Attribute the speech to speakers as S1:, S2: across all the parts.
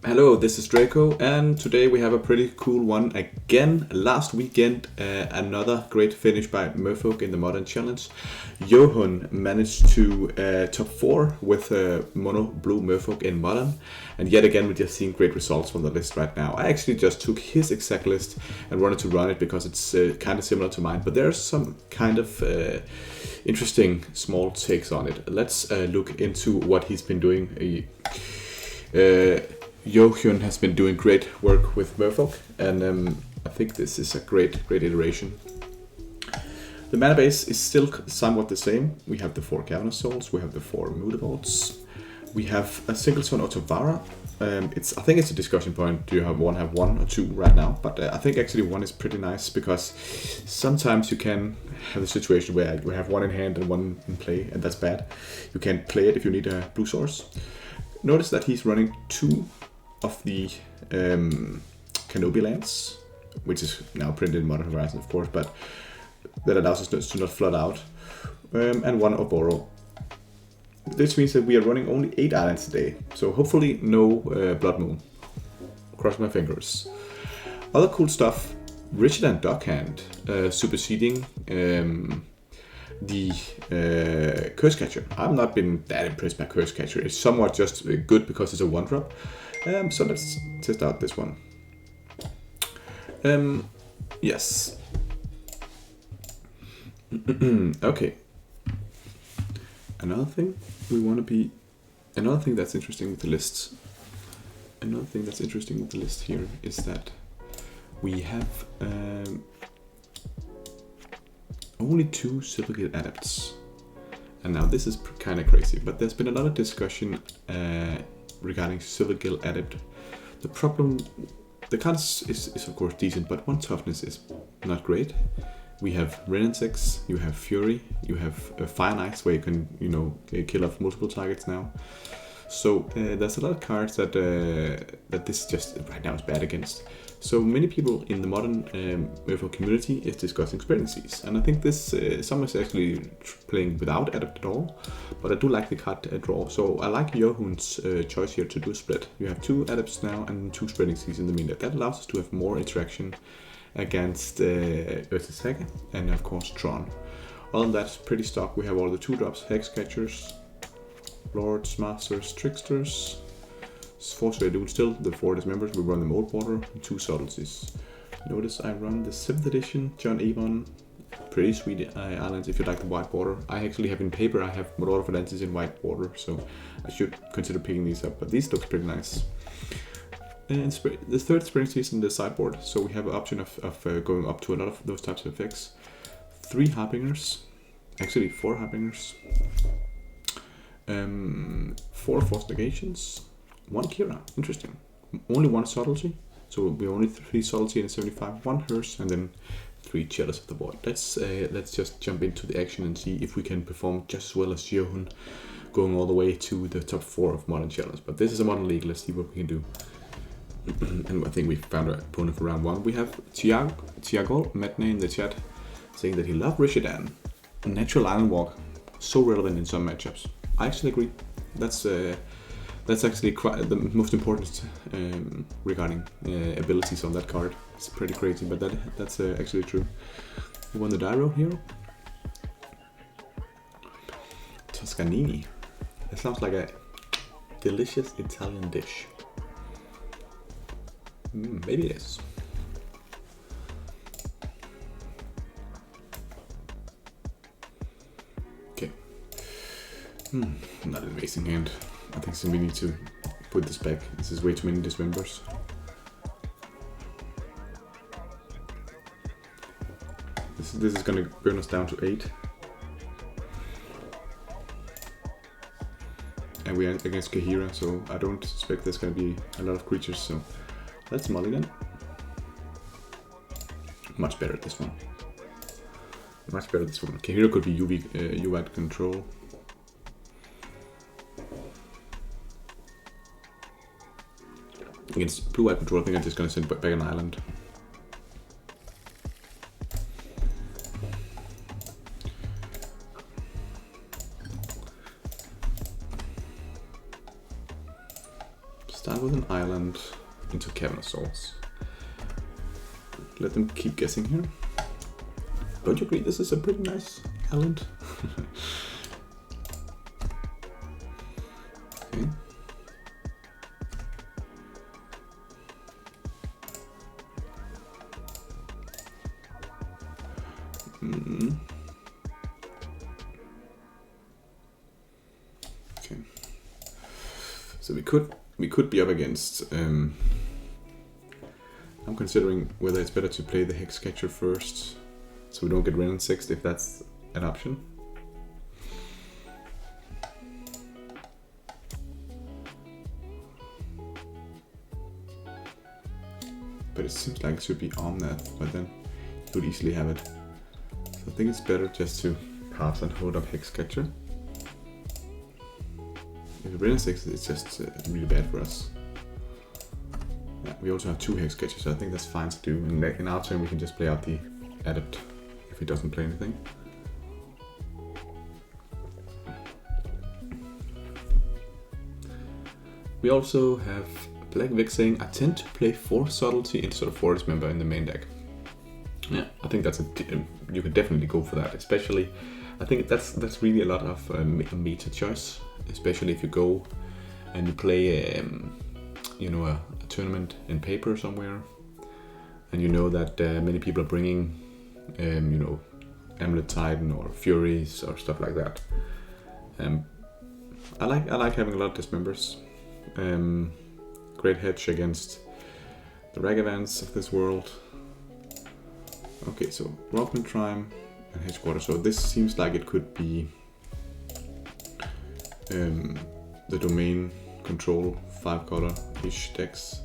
S1: Hello, this is Draco, and today we have a pretty cool one again. Last weekend, another great finish by Merfolk in the Modern Challenge. Joohuyn managed to top 4 with mono blue Merfolk in Modern, and yet again we're just seeing great results from the list right now. I actually just took his exact list and wanted to run it because it's kind of similar to mine, but there's some kind of interesting small takes on it. Let's look into what he's been doing. Joohuyn has been doing great work with Merfolk, and I think this is a great iteration. The mana base is still somewhat the same. We have the 4 Cavernous Souls, we have the 4 Mutavaults, we have a Singleton Otavara. I think it's a discussion point. Do you have one or two right now? But I think actually one is pretty nice because sometimes you can have a situation where you have one in hand and one in play, and that's bad. You can't play it if you need a blue source. Notice that he's running 2 of the Canopy lands, which is now printed in Modern Horizons, of course, but that allows us to not flood out, and 1 Oboro. This means that we are running only 8 islands today, so hopefully no Blood Moon. Cross my fingers. Other cool stuff, Richard and Dockhand superseding the Curse Catcher. I've not been that impressed by Curse Catcher. It's somewhat just good because it's a 1-drop. So let's test out this one. Yes. Okay. Another thing that's interesting with the lists. Another thing that's interesting with the list here is that we have only 2 Silvergate Adepts. And now this is kind of crazy, but there's been a lot of discussion regarding Silvergate Adept. The problem, the card is of course decent, but 1 toughness is not great. We have Rhinos, you have Fury, you have Fire Knights where you can, kill off multiple targets now. So there's a lot of cards that this just right now is bad against. So many people in the modern Merfolk community is discussing spreading seas, and I think this some is actually playing without Adept at all, but I do like the card draw. So I like Joohuyn's choice here to do a split. You have 2 Adepts now and 2 spreading seas in the main deck. That allows us to have more interaction against Ursa Saga and of course Tron. Other than that, pretty stock. We have all the 2-drops, Hex Catchers, Lords, Masters, Tricksters, 4 Duel still, the 4 dismembers. We run the Mold Border, 2 Subtleties. Notice I run the 7th edition John Avon. Pretty sweet islands if you like the white border. I actually have in paper, I have a lot of Atlantis in white border, so I should consider picking these up, but these look pretty nice. And the 3rd Spring Season, the sideboard, so we have an option of going up to a lot of those types of effects. 3 Harbingers, actually 4 Harbingers. 4 Forced Negations, 1 Kira, interesting. Only 1 Subtlety, so we only 3 Subtlety in 75, 1 Hearse, and then 3 Chalice of the Void. Let's just jump into the action and see if we can perform just as well as Joohuyn, going all the way to the top 4 of Modern Challenge. But this is a Modern League, let's see what we can do. And I think we found our opponent for round 1. We have Tiago Matney in the chat saying that he loved Rishidan. Natural Island Walk, so relevant in some matchups. I actually agree. That's actually quite the most important regarding abilities on that card. It's pretty crazy, but that's actually true. We won the Dyro here. Toscanini. That sounds like a delicious Italian dish. Maybe it is. Okay. Not an amazing hand. I think we need to put this back. This is way too many dismembers. This is gonna burn us down to 8. And we are against Kahira, so I don't suspect there's gonna be a lot of creatures, so let's mulligan. Much better this one. Much better this one. Kahira could be UV control. Against blue-white control, I think I'm just gonna send back an island. Start with an island into Cavern of Souls. Let them keep guessing here. Don't you agree this is a pretty nice island? Okay. Okay. So we could be up against. I'm considering whether it's better to play the Hex Catcher first, so we don't get Ren 6 if that's an option. But it seems like it should be Omnath, but then you would easily have it. So I think it's better just to pass and hold up Hex Catcher. If Ren 6, it's just really bad for us. Yeah, we also have 2 Hex Catchers, so I think that's fine to do. And in our turn we can just play out the Adept if he doesn't play anything. We also have Black Vic saying, I tend to play 4 Subtlety instead of Forest Member in the main deck. Yeah, I think that's you could definitely go for that, especially, I think that's really a lot of a meta choice, especially if you go and you play you know, a tournament in paper somewhere, and you know that many people are bringing you know, Amulet Titan or Furies or stuff like that. I like having a lot of dismembers. Great hedge against the Ragavans of this world. Okay, so Rockman Trime and Hedgewater. So this seems like it could be the domain control 5-color-ish decks.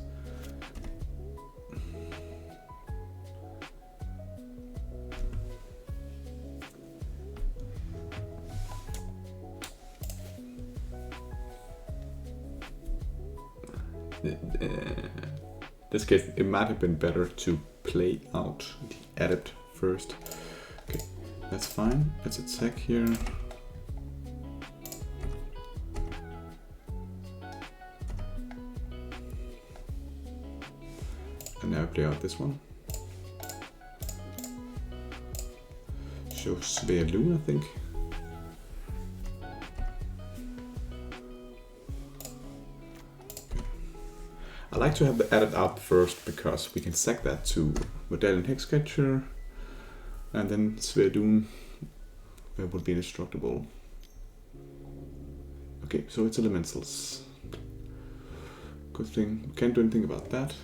S1: This case, it might have been better to play out the Adept first. Okay, that's fine. Let's attack here. And now play out this one. Show Svealun, I think. I like to have the Adept out first because we can sack that to Medallion Hexcatcher, and then Svealun would be indestructible. Okay, so it's elementals. Good thing, we can't do anything about that,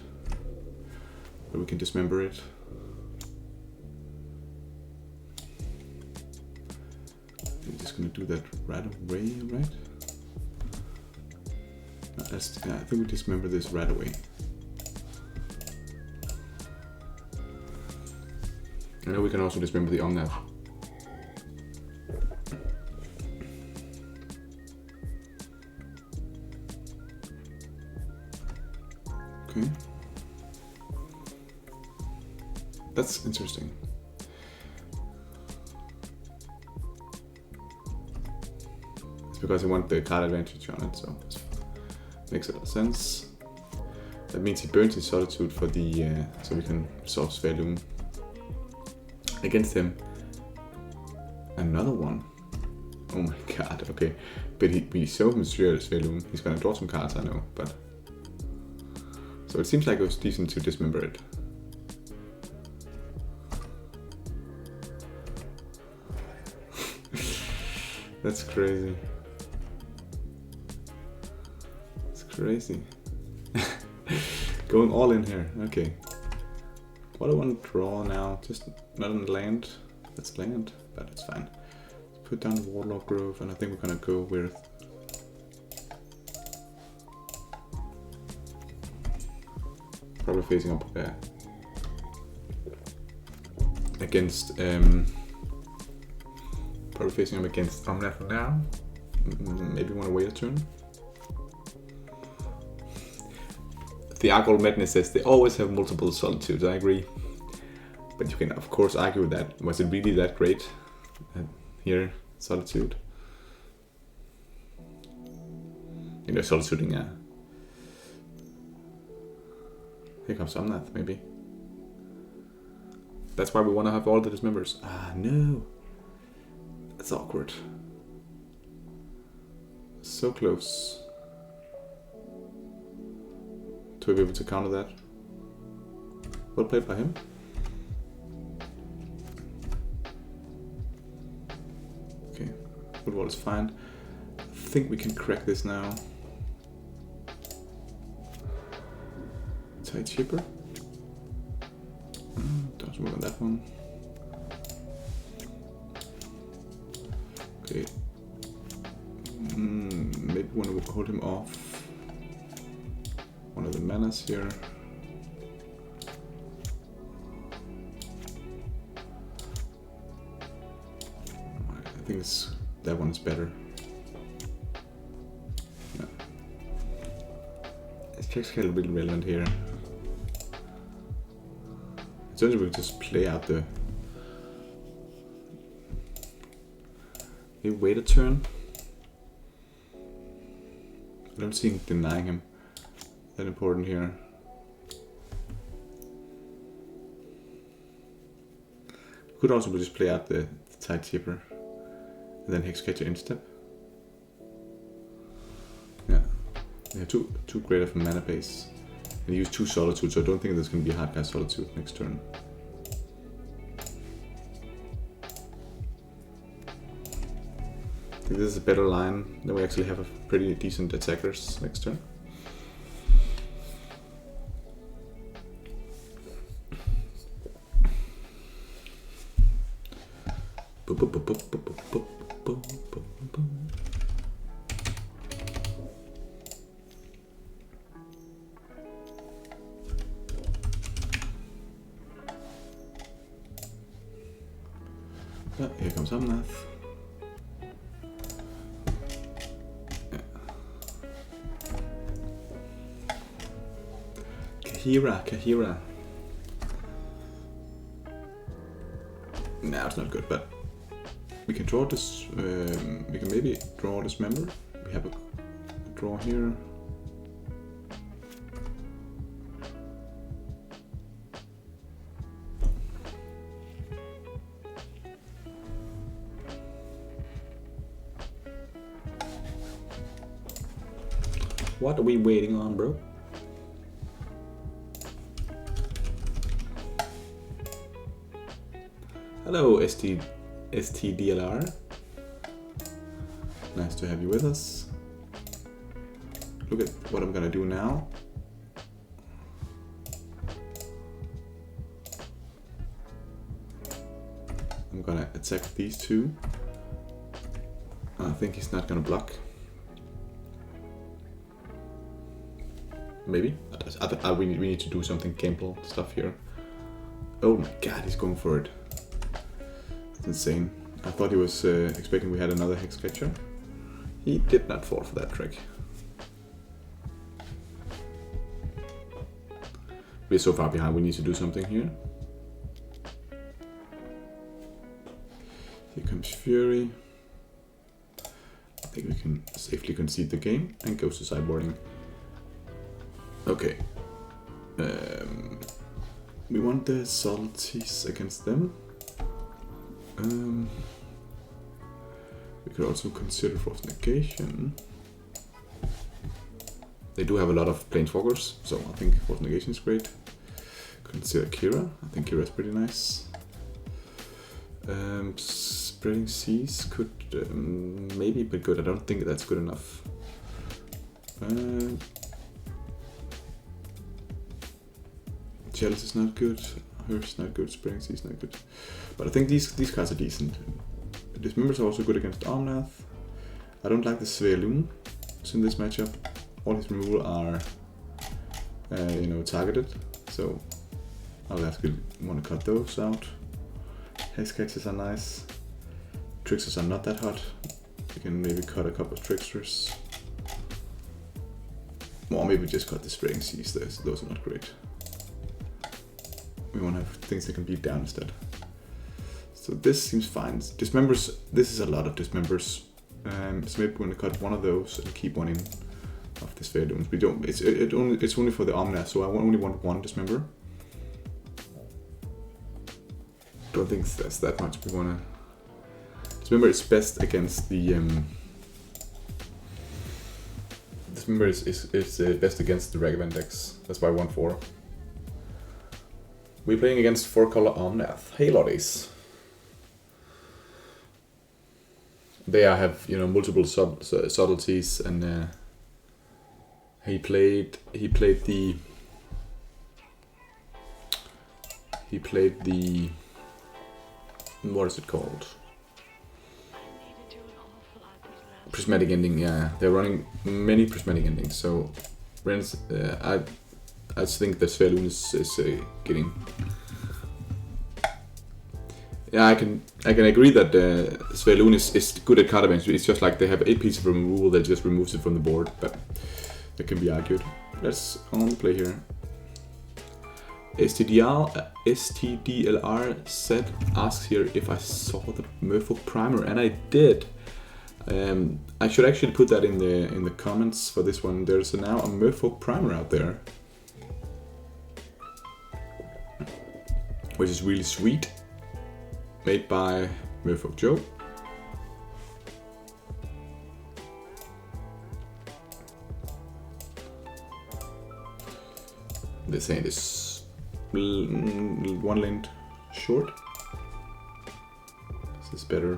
S1: but we can dismember it. I'm just gonna do that right away, right? Yeah, I think we dismember this right away. I know we can also dismember the Omnath. Okay. That's interesting. It's because I want the card advantage on it, so makes a lot of sense. That means he burns his Solitude for the so we can resolve Svealun. Against him, another one. Oh my god, okay. But we show him Svealun. He's gonna draw some cards, I know, but... So it seems like it was decent to dismember it. That's crazy. Crazy. Going all in here, okay. What do I want to draw now? Just not on land. That's land, but it's fine. Let's put down Warlock Grove, and I think we're gonna go with... Probably facing up there. Against... Probably facing up against Omnath now. Maybe want to wait a turn. The Argol Madness says they always have multiple Solitudes, I agree. But you can of course argue with that. Was it really that great? Here, Solitude. You know, Solituding Here comes Omnath, maybe. That's why we want to have all the dismembers. Ah, no. That's awkward. So close. To be able to counter that. Well played by him. Okay, football is fine. I think we can crack this now. Tight chipper. Don't move on that one. Okay. Maybe want to hold him off one of the manas here. I think that one is better. Yeah. This check scale is really relevant here. So we just play out the. Maybe wait a turn. I don't see denying him that important here. Could also just play out the tight chipper and then Hexcatcher instep. Yeah, they have too great of a mana base. And use 2 Solitude, so I don't think there's going to be a hard cast Solitude next turn. I think this is a better line. Then we actually have a pretty decent attackers next turn. Here comes Omnath. Kahira. Nah, it's not good, but we can draw this. We can maybe draw this member. We have a draw here. What are we waiting on, bro? Hello, STDLR. Nice to have you with us. Look at what I'm gonna do now. I'm gonna attack these two. I think he's not gonna block. Maybe. We need to do something gameplay stuff here. Oh my god, he's going for it. That's insane. I thought he was expecting we had another Hexcatcher. He did not fall for that trick. We're so far behind, we need to do something here. Here comes Fury. I think we can safely concede the game and go to sideboarding. Okay. We want the subtleties against them. We could also consider Force Negation. They do have a lot of Planeswalkers, so I think Force Negation is great. Consider Kira. I think Kira is pretty nice. Spreading Seas could maybe be good. I don't think that's good enough. Chalice is not good, Hearth's not good, Spreading Seas not good. But I think these cards are decent. Dismembers are also good against Omnath. I don't like the Svealun in this matchup. All his removal are targeted, so I'll actually want to cut those out. Hexcatchers are nice. Tricksters are not that hot. You can maybe cut a couple of Tricksters. Or maybe just cut the Spreading Seas, those are not great. We want to have things that can beat down instead. So this seems fine. Dismembers, this is a lot of dismembers. So maybe we're going to cut one of those and keep one in of the Svelun's. We don't. It's only for the Omnath, so I only want one dismember. Don't think that's that much. We wanna dismember is best against the dismember is best against the Ragavan decks. That's why I want 4. We're playing against 4-color Omnath. Hey lordies. They have, you know, multiple subtleties, and he played the what is it called? Prismatic ending. Yeah, they're running many prismatic endings. So, Rens, I think the Svelun is getting. Yeah, I can agree that Svelun is good at card advantage. It's just like they have 8 pieces of removal that just removes it from the board, but that can be argued. Let's on play here. STDLR asks here if I saw the Merfolk primer, and I did. I should actually put that in the comments for this one. There's now a Merfolk primer out there, which is really sweet. Made by Merfolk Joe. This hand is 1 land short. This is better.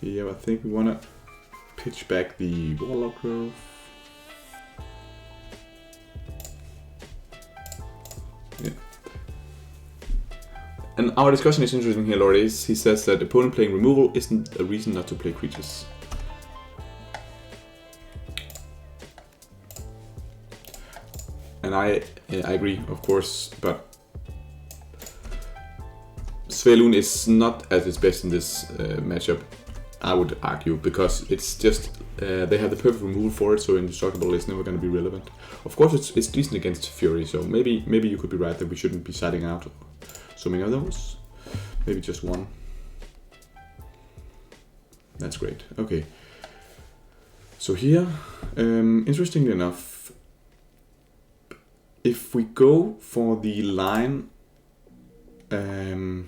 S1: Yeah, I think we want to pitch back the Warlock Grove. Yeah. And our discussion is interesting here, lordies. He says that opponent playing removal isn't a reason not to play creatures. And I agree, of course, but Svelun is not at its best in this matchup, I would argue, because it's just they have the perfect removal for it, so indestructible is never going to be relevant. Of course, it's decent against Fury, so maybe you could be right that we shouldn't be siding out so many of those. Maybe just one. That's great. Okay. So here, interestingly enough, if we go for the line, Lord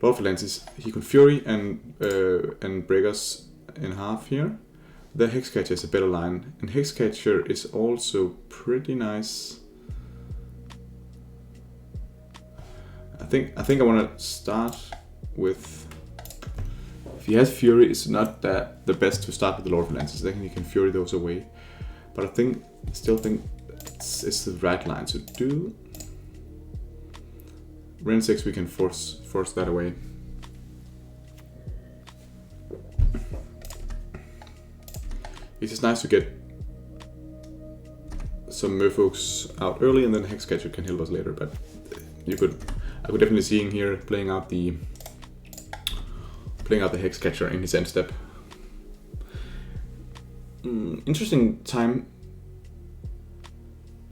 S1: of Atlantis, he could Fury and break us in half here. The Hexcatcher is a better line, and Hexcatcher is also pretty nice. I think I want to start with. If he has Fury, it's not that the best to start with the Lord of Atlantis. I think he can Fury those away, but I still think it's the right line to do. Ren 6, we can force that away. It's just nice to get some Merfolks out early, and then Hexcatcher can help us later. But I could definitely see him here playing out the Hexcatcher in his end step. Interesting time.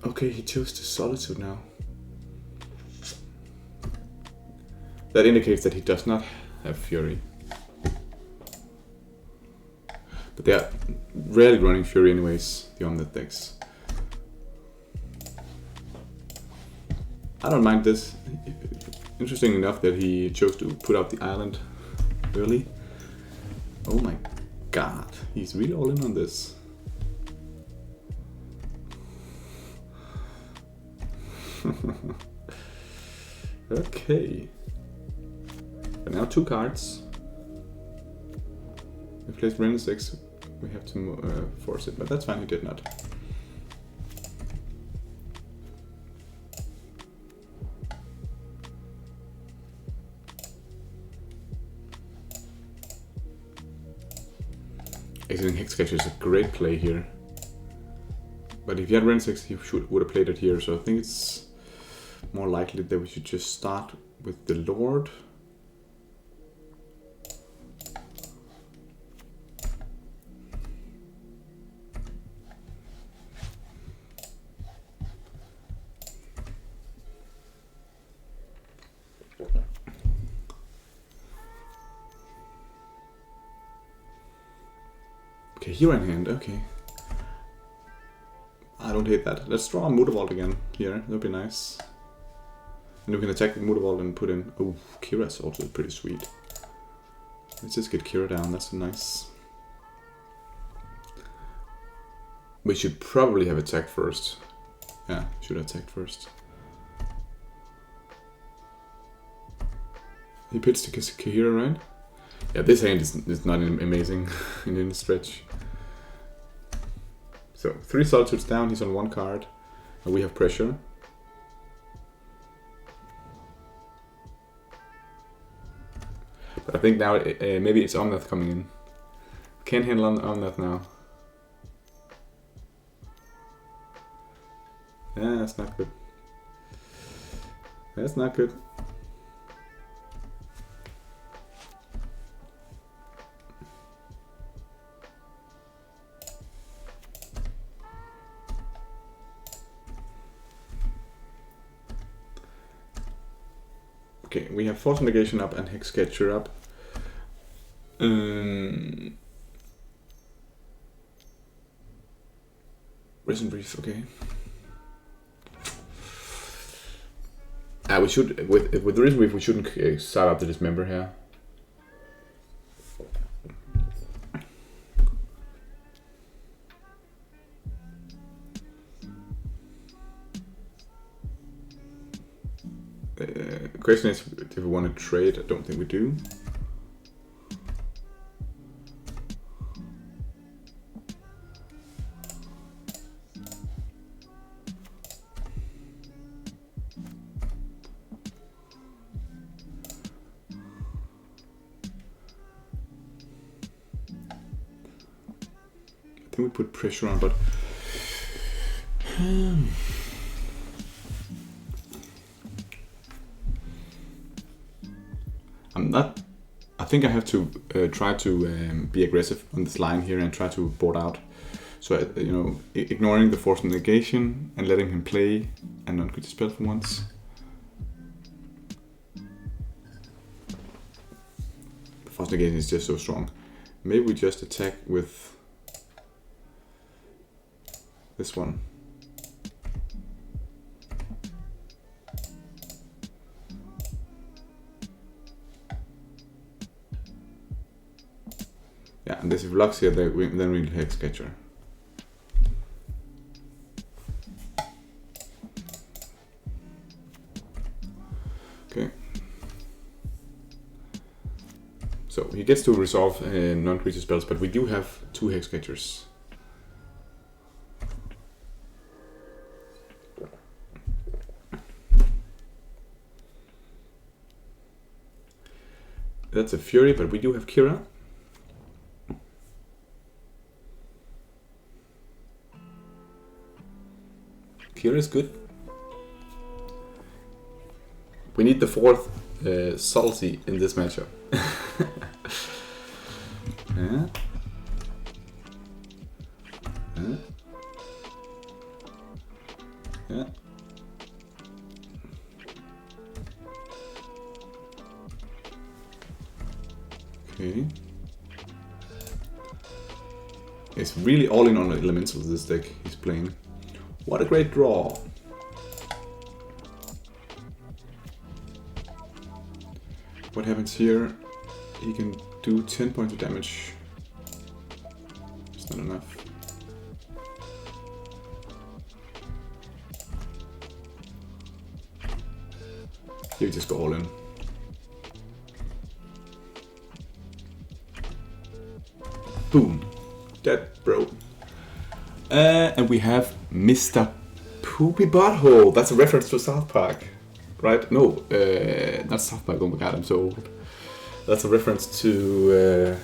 S1: Okay, he chose the Solitude now. That indicates that he does not have Fury. But they are rarely running Fury anyways, the Omnath decks. I don't mind this. Interesting enough that he chose to put out the island early. Oh my god, he's really all in on this. Okay. And now 2 cards. We placed Ren 6. We have to force it, but that's fine. He did not. Exiting Hexcatcher is a great play here. But if you had Ren 6, he would have played it here. So I think it's more likely that we should just start with the Lord. Okay, hero in hand, okay. I don't hate that. Let's draw a Mutavault again here, that'd be nice. And we can attack with Mutavault and put in... Oh, Kira's also pretty sweet. Let's just get Kira down, that's nice. We should probably have attacked first. Yeah, should have attacked first. He pitched to Kahira, right? Yeah, this hand is not amazing in any stretch. So, 3 Solitudes down, he's on 1 card. And we have pressure. But I think now maybe it's Omnath coming in. Can't handle Omnath now. Yeah, that's not good. That's not good. Okay, we have Force Negation up and Hex Catcher up. Risen Breeze, okay. We should with the Risen Breeze we shouldn't start up the Dismember here. Question is if we want to trade. I don't think we do. I think we put pressure on, but I'm not. I think I have to try to be aggressive on this line here and try to board out. So you know, ignoring the Force Negation and letting him play a non-creature spell for once. The Force Negation is just so strong. Maybe we just attack with this one. Yeah, and this if Lux here, then we'll Hex Catcher. Okay. So he gets to resolve non-creature spells, but we do have 2 Hex Catchers. That's a Fury, but we do have Kira. Kira is good. We need the 4th subtlety in this matchup. Yeah. Yeah. Yeah. Okay. It's really all in on the elementals this deck he's playing. What a great draw! What happens here? He can do 10 points of damage. It's not enough. You just go all in. Boom! Dead, bro. And we have Mr. Poopy Butthole. That's a reference to South Park, right? No, not South Park. Oh my god, I'm so old. That's a reference to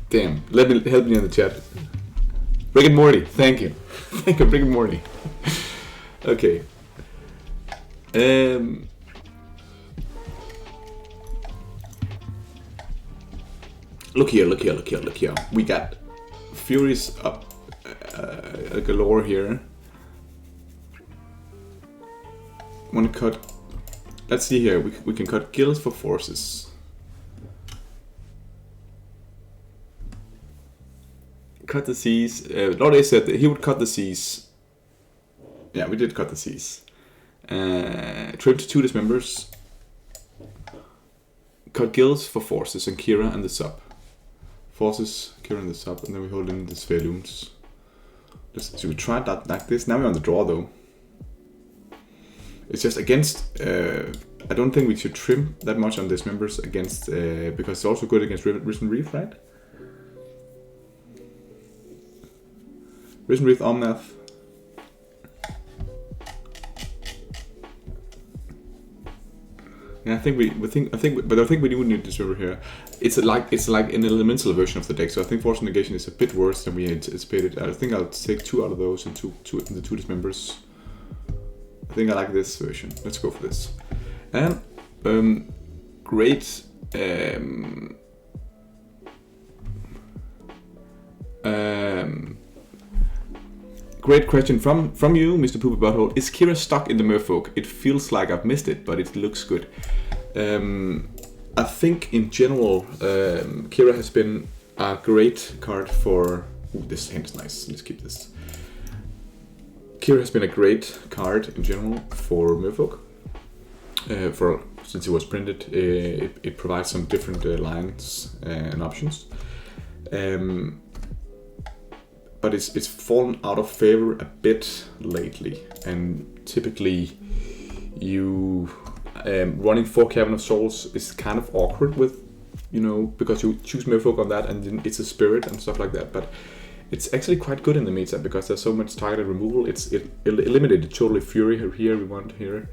S1: damn. Help me in the chat. Rick and Morty. Thank you. Thank you, Rick and Morty. Okay. Look here, look here, look here, look here. We got Furies up galore here. Want to cut... Let's see here, we can cut guilds for forces. cut the seas. Lord A said that he would cut the seas. Yeah, we did cut the seas. Trim to 2 dismembers. Cut guilds for forces and Kira and the sub. Forces, Kira and the sub, and then we hold in the Spheloons. So we tried that like this. Now we're on the draw though. It's just against. I don't think we should trim that much on dismembers against because it's also good against Risen Reef, right? Risen Reef, Omnath. Yeah, I think we do need this river here. It's like an elemental version of the deck, so I think Force Negation is a bit worse than we anticipated. I think I'll take 2 out of those and the 2 dismembers. I think I like this version. Let's go for this. And great great question from you, Mr. Poopy Butthole. Is Kira stuck in the Merfolk? It feels like I've missed it, but it looks good. I think in general, Kira has been a great card for... Ooh, this hand is nice. Let's keep this. Kira has been a great card in general for Merfolk. Since it was printed, it provides some different lines and options. But it's fallen out of favor a bit lately, and typically you running 4 Cavern of Souls is kind of awkward with, because you choose Merfolk on that and then it's a spirit and stuff like that. But it's actually quite good in the meta because there's so much targeted removal. It eliminated totally Fury here. We want here,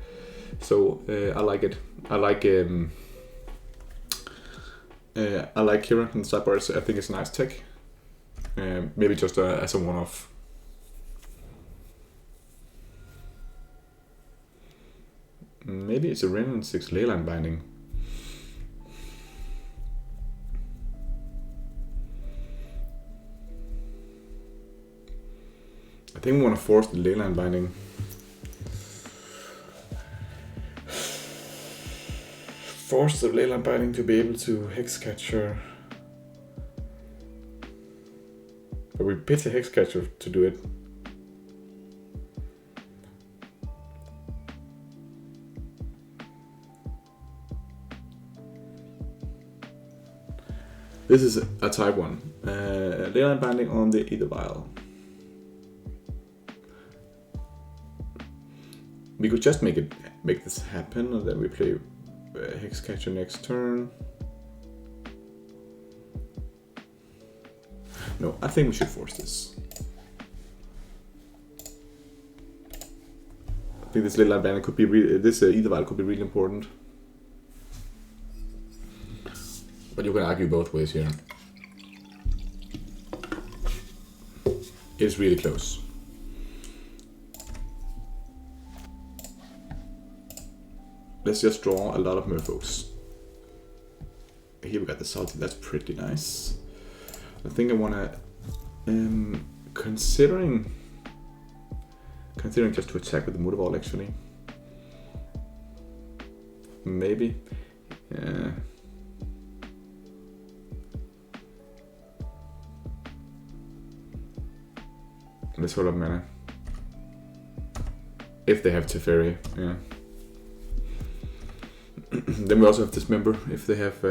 S1: so I like it. I like Kira and Sideboarding. I think it's a nice tech. Maybe just as a one-off. Maybe it's a Ren and 6 Leyline Binding. I think we want to force the Leyline Binding. Force the Leyline Binding to be able to Hexcatcher. But we pitch a Hexcatcher to do it. This is a type 1. Leyline Binding on the Ether Vial. We could just make this happen, and then we play Hexcatcher next turn. No, I think we should force this. I think this Leyline Binding could be Ether Vial could be really important. But you can argue both ways here. It's really close. Let's just draw a lot of Merfolks. Here we got the Salty, that's pretty nice. I think I wanna considering just to attack with the Mutavault actually. Maybe. Yeah. Let's hold up mana. If they have Teferi, yeah. Then we also have Dismember. If they have,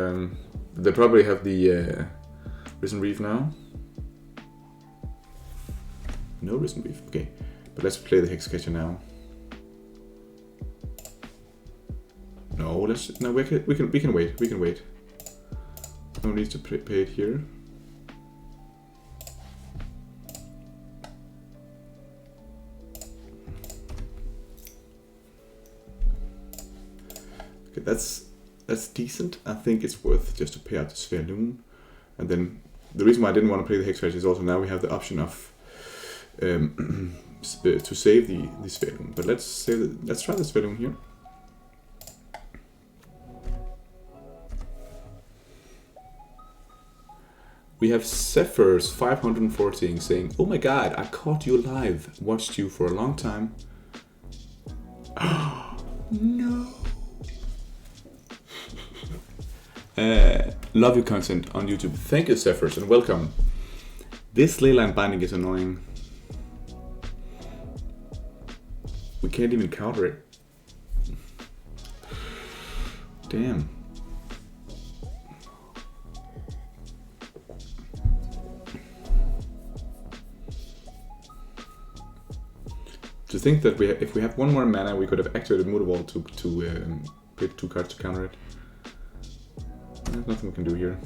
S1: they probably have the Risen Reef now. No Risen Reef, okay. But let's play the Hexcatcher now. No, we can wait. We can wait. No need to pay it here. Okay, that's decent. I think it's worth just to pay out the Spheloon. And then the reason why I didn't want to play the Hexcatcher is also now we have the option of to save the Spheloon. But let's try the Spheloon here. We have Zephyr's 514 saying, "Oh my god, I caught you live. Watched you for a long time." No. Love your content on YouTube. Thank you, Zephyr's, and welcome. This leyline binding is annoying. We can't even counter it. Damn. To think that if we have one more mana, we could have activated Motor Wall to pick 2 cards to counter it. There's nothing we can do here.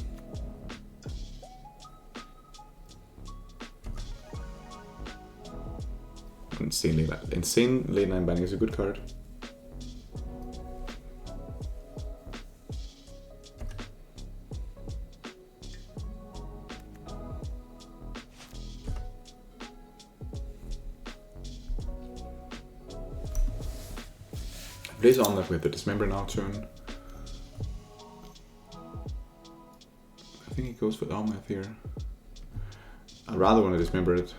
S1: Insane late 9 binding is a good card. Plays on that with the Dismember now turn. I think he goes with Omnath here. I'd rather want to Dismember it.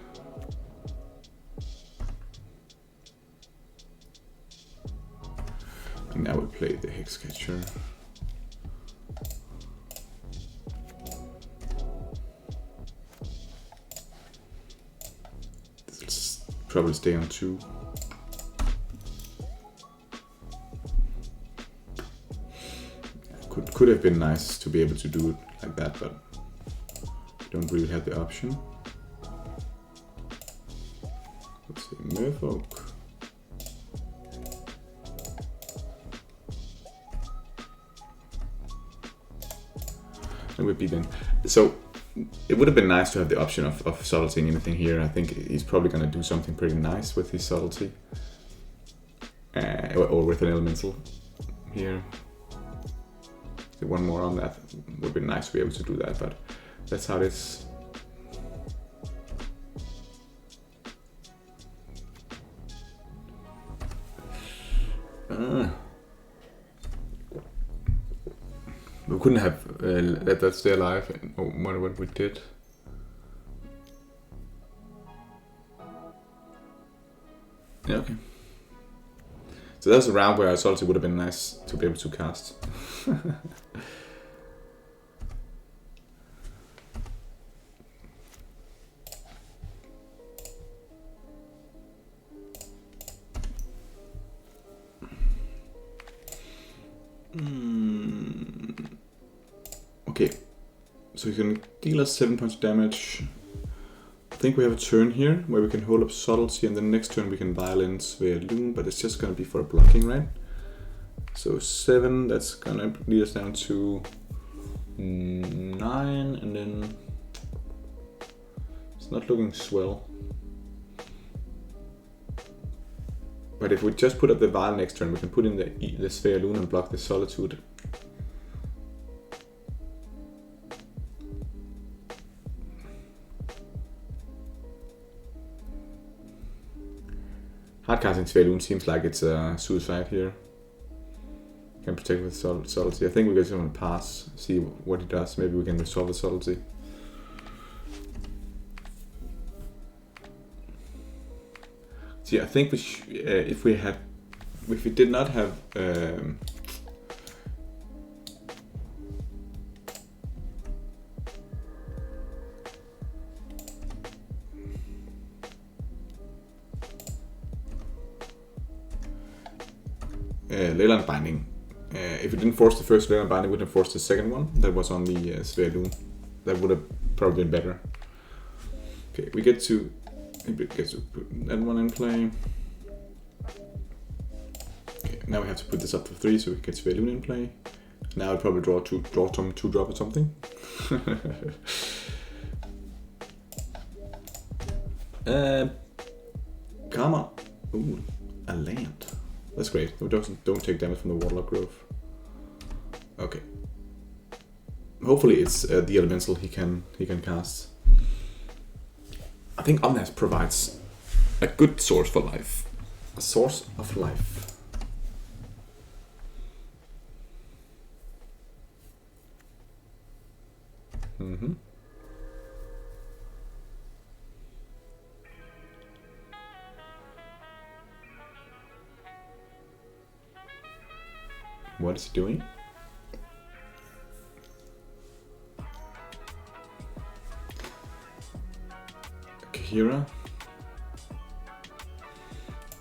S1: And now we play the Hex Catcher. This will probably stay on 2. Could have been nice to be able to do it like that, but we don't really have the option. Let's see, Merfolk. And we beat in. So it would have been nice to have the option of subtlety and anything here. I think he's probably going to do something pretty nice with his subtlety. Or with an elemental here. One more on that would be nice to be able to do that, but that's how it is. We couldn't have let that stay alive no matter what we did. Yeah, okay. So that's a round where I thought it would have been nice to be able to cast. Okay, so you can deal us 7 points of damage. I think we have a turn here where we can hold up Subtlety, and then next turn we can Violence via Loom, but it's just gonna be for blocking, right? So 7, that's gonna lead us down to 9, and then it's not looking swell. But if we just put up the Vial next turn, we can put in the Sphere Loon and block the Solitude. Hardcasting Sphere Loon seems like it's a suicide here. Can protect with subtlety. I think we just want to pass, see what he does. Maybe we can resolve the subtlety. See, I think we if we did not have Leyline Binding. If we didn't force the first Leyline Binding, we would have forced the second one that was on the Sphere Loon. That would have probably been better. Okay, we get to put that one in play. Okay, now we have to put this up to 3 so we can get Sphere Loon in play. Now I'll probably draw some 2-drop or something. Karma. Ooh, a land. That's great. Don't take damage from the Warlock Grove. Okay. Hopefully it's the elemental he can cast. I think Omnath provides a good source for life. A source of life. Mm-hmm. What is he doing? Hero.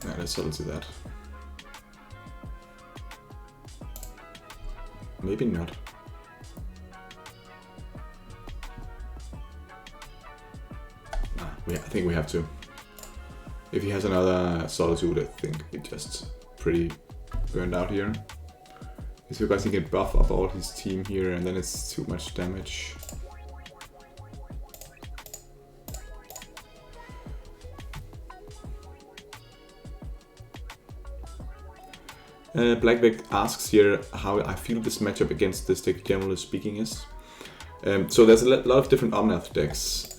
S1: Yeah, let's settle to that. Maybe not. I think we have to. If he has another Solitude, I think he's just pretty burned out here. It's because he can buff up all his team here and then it's too much damage. Blackbeck asks here how I feel this matchup against this deck, generally speaking, is. So there's a lot of different Omnath decks.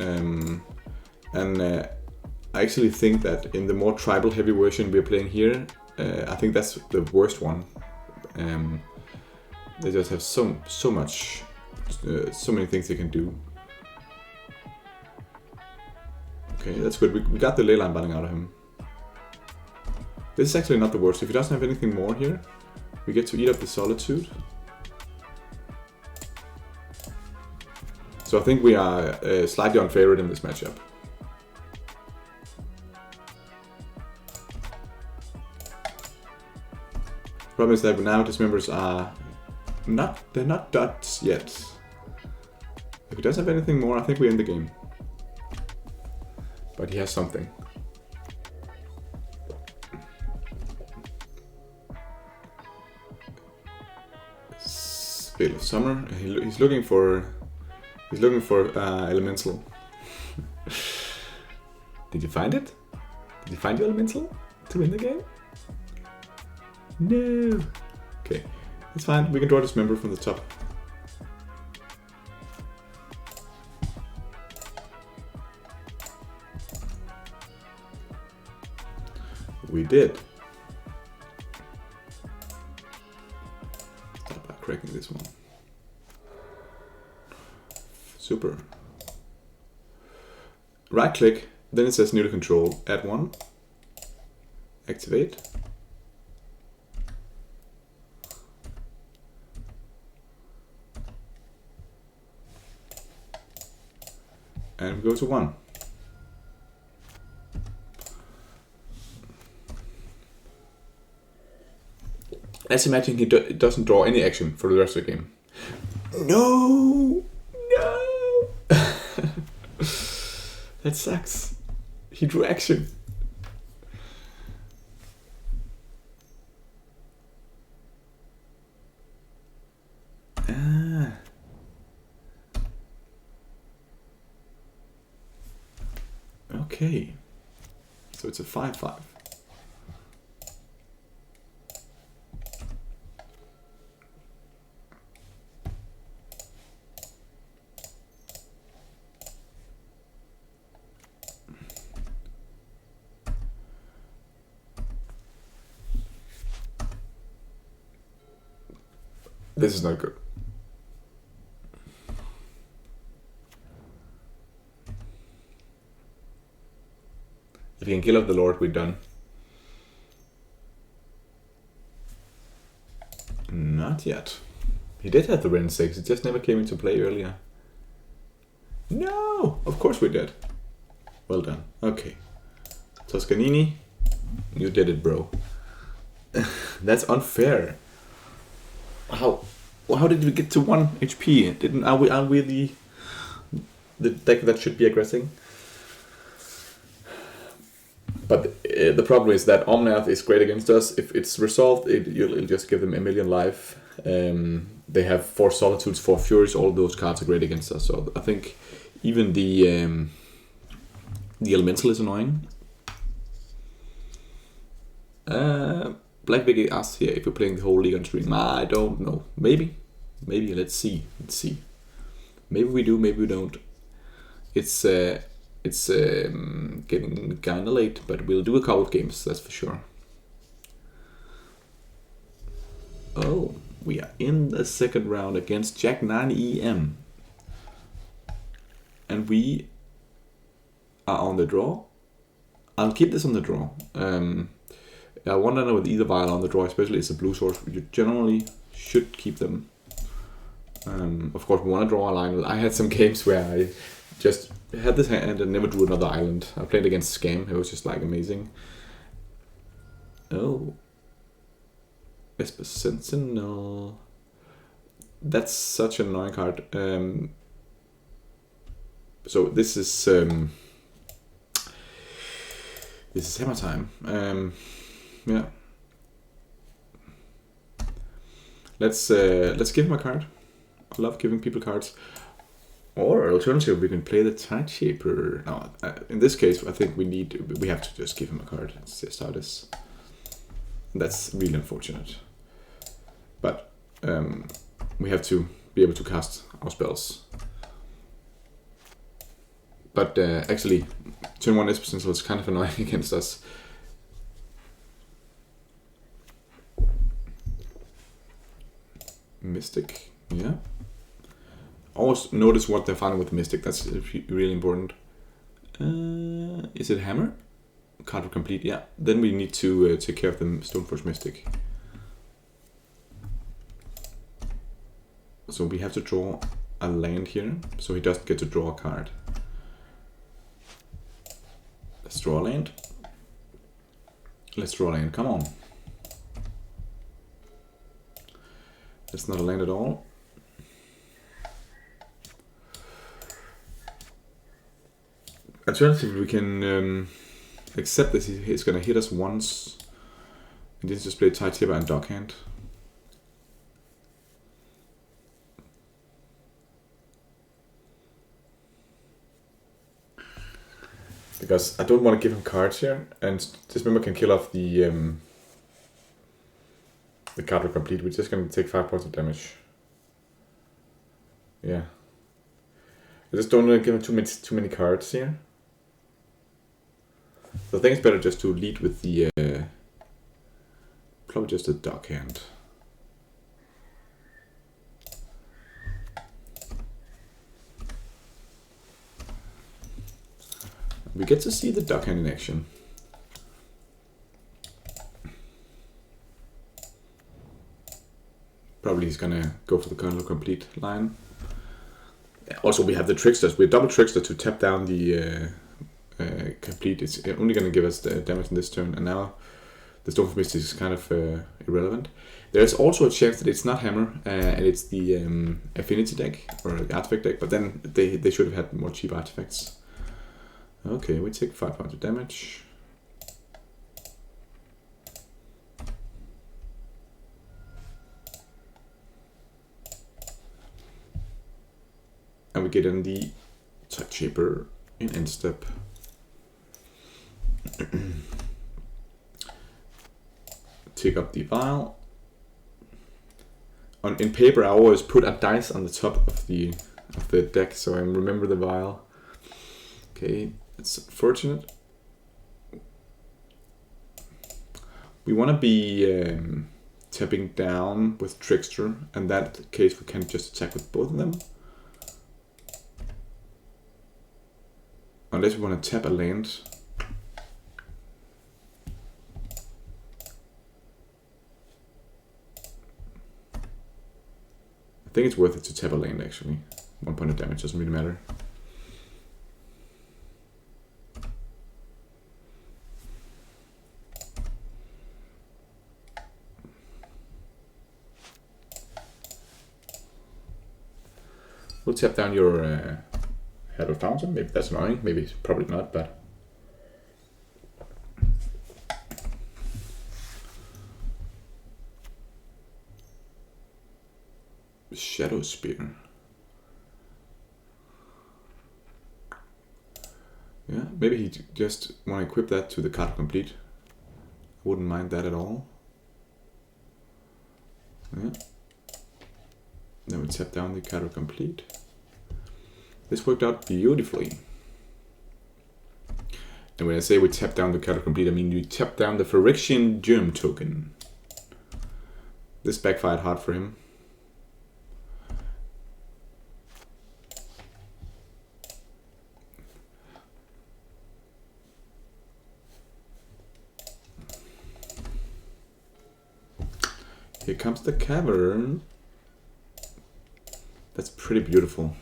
S1: I actually think that in the more tribal heavy version we're playing here, I think that's the worst one. They just have so many things they can do. Okay, that's good. We got the Leyline Binding out of him. This is actually not the worst. If he doesn't have anything more here, we get to eat up the Solitude. So I think we are slightly unfavored in this matchup. Problem is that now dismembers are they're not dots yet. If he doesn't have anything more, I think we're in the game. But he has something. Veil of Summer. He's looking for elemental. Did you find it? Did you find your elemental to win the game? No. Okay, it's fine. We can draw this member from the top. We did. Start by cracking this one. Super. Right click, then it says new to control. Add one. Activate. And we go to 1. Let's imagine he doesn't draw any action for the rest of the game. No! No! That sucks. He drew action. Okay, so it's a 5/5. This is not good. If he can kill off the Lord, we're done. Not yet. He did have the Ren 6, it just never came into play earlier. No! Of course we did. Well done. Okay. Toscanini, you did it, bro. That's unfair. How did we get to 1 HP? Are we the deck that should be aggressing? But the problem is that Omnath is great against us. If it's resolved, you'll just give them a million life. They have 4 Solitudes, 4 Furies. All those cards are great against us. So I think even the Elemental is annoying. Black Vicky asks here if we're playing the whole league on stream. I don't know. Maybe. Let's see. Maybe we do. Maybe we don't. It's getting kind of late, but we'll do a couple of games, that's for sure. Oh, we are in the second round against Jack 9 EM. And we are on the draw. I'll keep this on the draw. I wonder with either vial on the draw, especially it's a blue source, you generally should keep them. Of course, we want to draw a line. I had some games where just had this hand and never drew another island. I played against Scam. It was just like amazing. Oh. Esper Sentinel. That's such an annoying card. So this is hammer time. Yeah. Let's give him a card. I love giving people cards. Or alternatively, we can play the Tide Shaper. No, in this case, I think we have to just give him a card. It's just how it is. That's really unfortunate. But we have to be able to cast our spells. But actually, turn 1 Esper Sentinel is kind of annoying against us. Mystic, yeah. Always notice what they're finding with the Mystic. That's really important. Is it Hammer? Card will complete, yeah. Then we need to take care of the Stoneforge Mystic. So we have to draw a land here, so he doesn't get to draw a card. Let's draw a land. Let's draw a land, come on. That's not a land at all. Alternatively, we can accept that he's going to hit us once and then just play Tide Shaper and Dockhand. Because I don't want to give him cards here, and this member can kill off the card will complete. We're just going to take 5 points of damage. Yeah. I just don't want to give him too many cards here. So I think it's better just to lead with the probably just a Dockhand. We get to see the Dockhand in action. Probably he's gonna go for the Colonel Complete line. Also, we have the Tricksters. We're double Trickster to tap down the Complete. It's only gonna give us the damage in this turn, and now the Stoneforge Mystic is kind of irrelevant. There's also a chance that it's not Hammer, and it's the Affinity deck, or the Artifact deck, but then they should have had more cheap artifacts. Okay, we take 5 points of damage. And we get in the Tide Shaper in end step. Take up the vial. In paper, I always put a dice on the top of the deck, so I remember the vial. Okay, it's unfortunate. We want to be tapping down with Trickster, and in that case we can just attack with both of them. Unless we want to tap a land. I think it's worth it to tap a land actually. 1 point of damage doesn't really matter. We'll tap down your Head of Fountain. Maybe that's annoying. Maybe it's probably not, but Shadow Spear. Yeah, maybe he just want to equip that to the card complete. I wouldn't mind that at all. Yeah. Then we tap down the card complete. This worked out beautifully. And when I say we tap down the card complete, I mean you tap down the Phyrexian Germ token. This backfired hard for him. Here comes the cavern. That's pretty beautiful.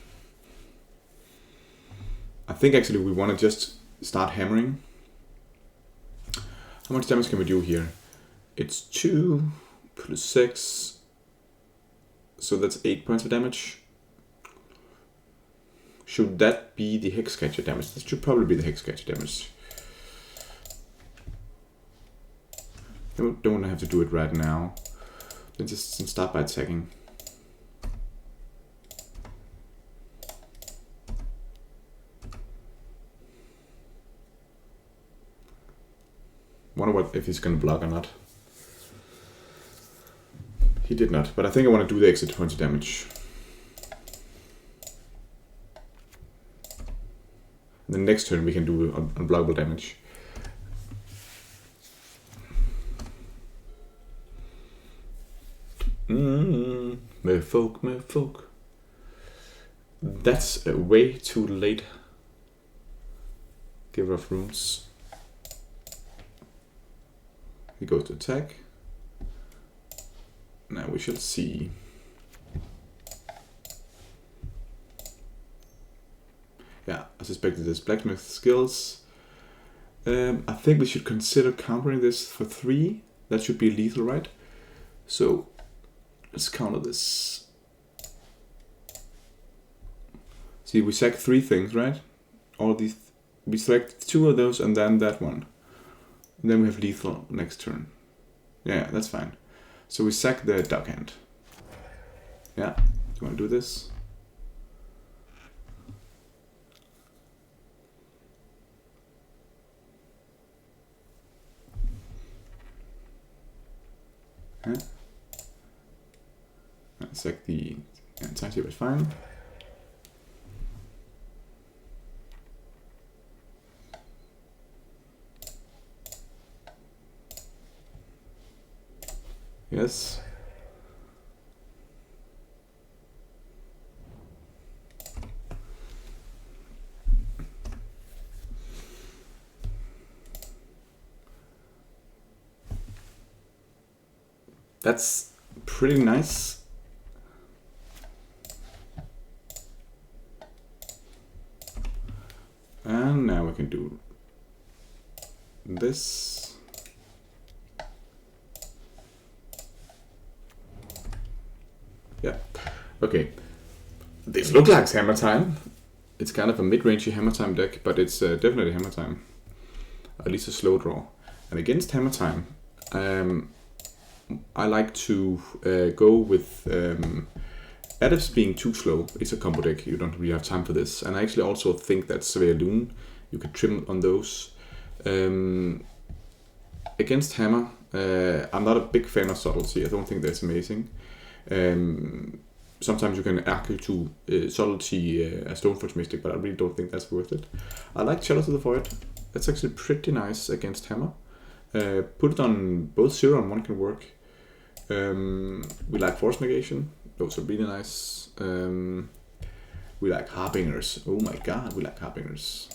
S1: think actually we want to just start hammering. How much damage can we do here? It's 2 plus 6. So that's 8 points of damage. Should that be the Hexcatcher damage? That should probably be the Hexcatcher damage. I don't want to have to do it right now. Then just start by attacking. Wonder if he's going to block or not. He did not, but I think I want to do the extra points of damage. And the next turn we can do unblockable damage. Merfolk, Merfolk. That's way too late. Give off runes. He goes to attack. Now we shall see. Yeah, I suspected this blacksmith skills. I think we should consider countering this for 3. That should be lethal, right? So let's counter this. See, we sack 3 things, right? All these, we select 2 of those and then that one. And then we have lethal next turn. Yeah, that's fine. So we sack the duck hand. Yeah, do you want to do this? Yeah. Sack the attack here is fine. Yes. That's pretty nice. And now we can do this. Yeah, okay. This looks like hammer time. It's kind of a mid-rangey hammer time deck, but it's definitely hammer time. At least a slow draw. And against hammer time, I like to go with Adepts being too slow. It's a combo deck, you don't really have time for this. And I actually also think that Svaelun, you could trim on those. Against Hammer, I'm not a big fan of Subtlety. I don't think that's amazing. Sometimes you can argue to Subtlety a Stoneforge Mystic, but I really don't think that's worth it. I like Chalice of the Void. That's actually pretty nice against Hammer. Put it on both 0 and 1 can work. We like Force Negation. Those are really nice. We like Harbingers. Oh my god, we like Harbingers.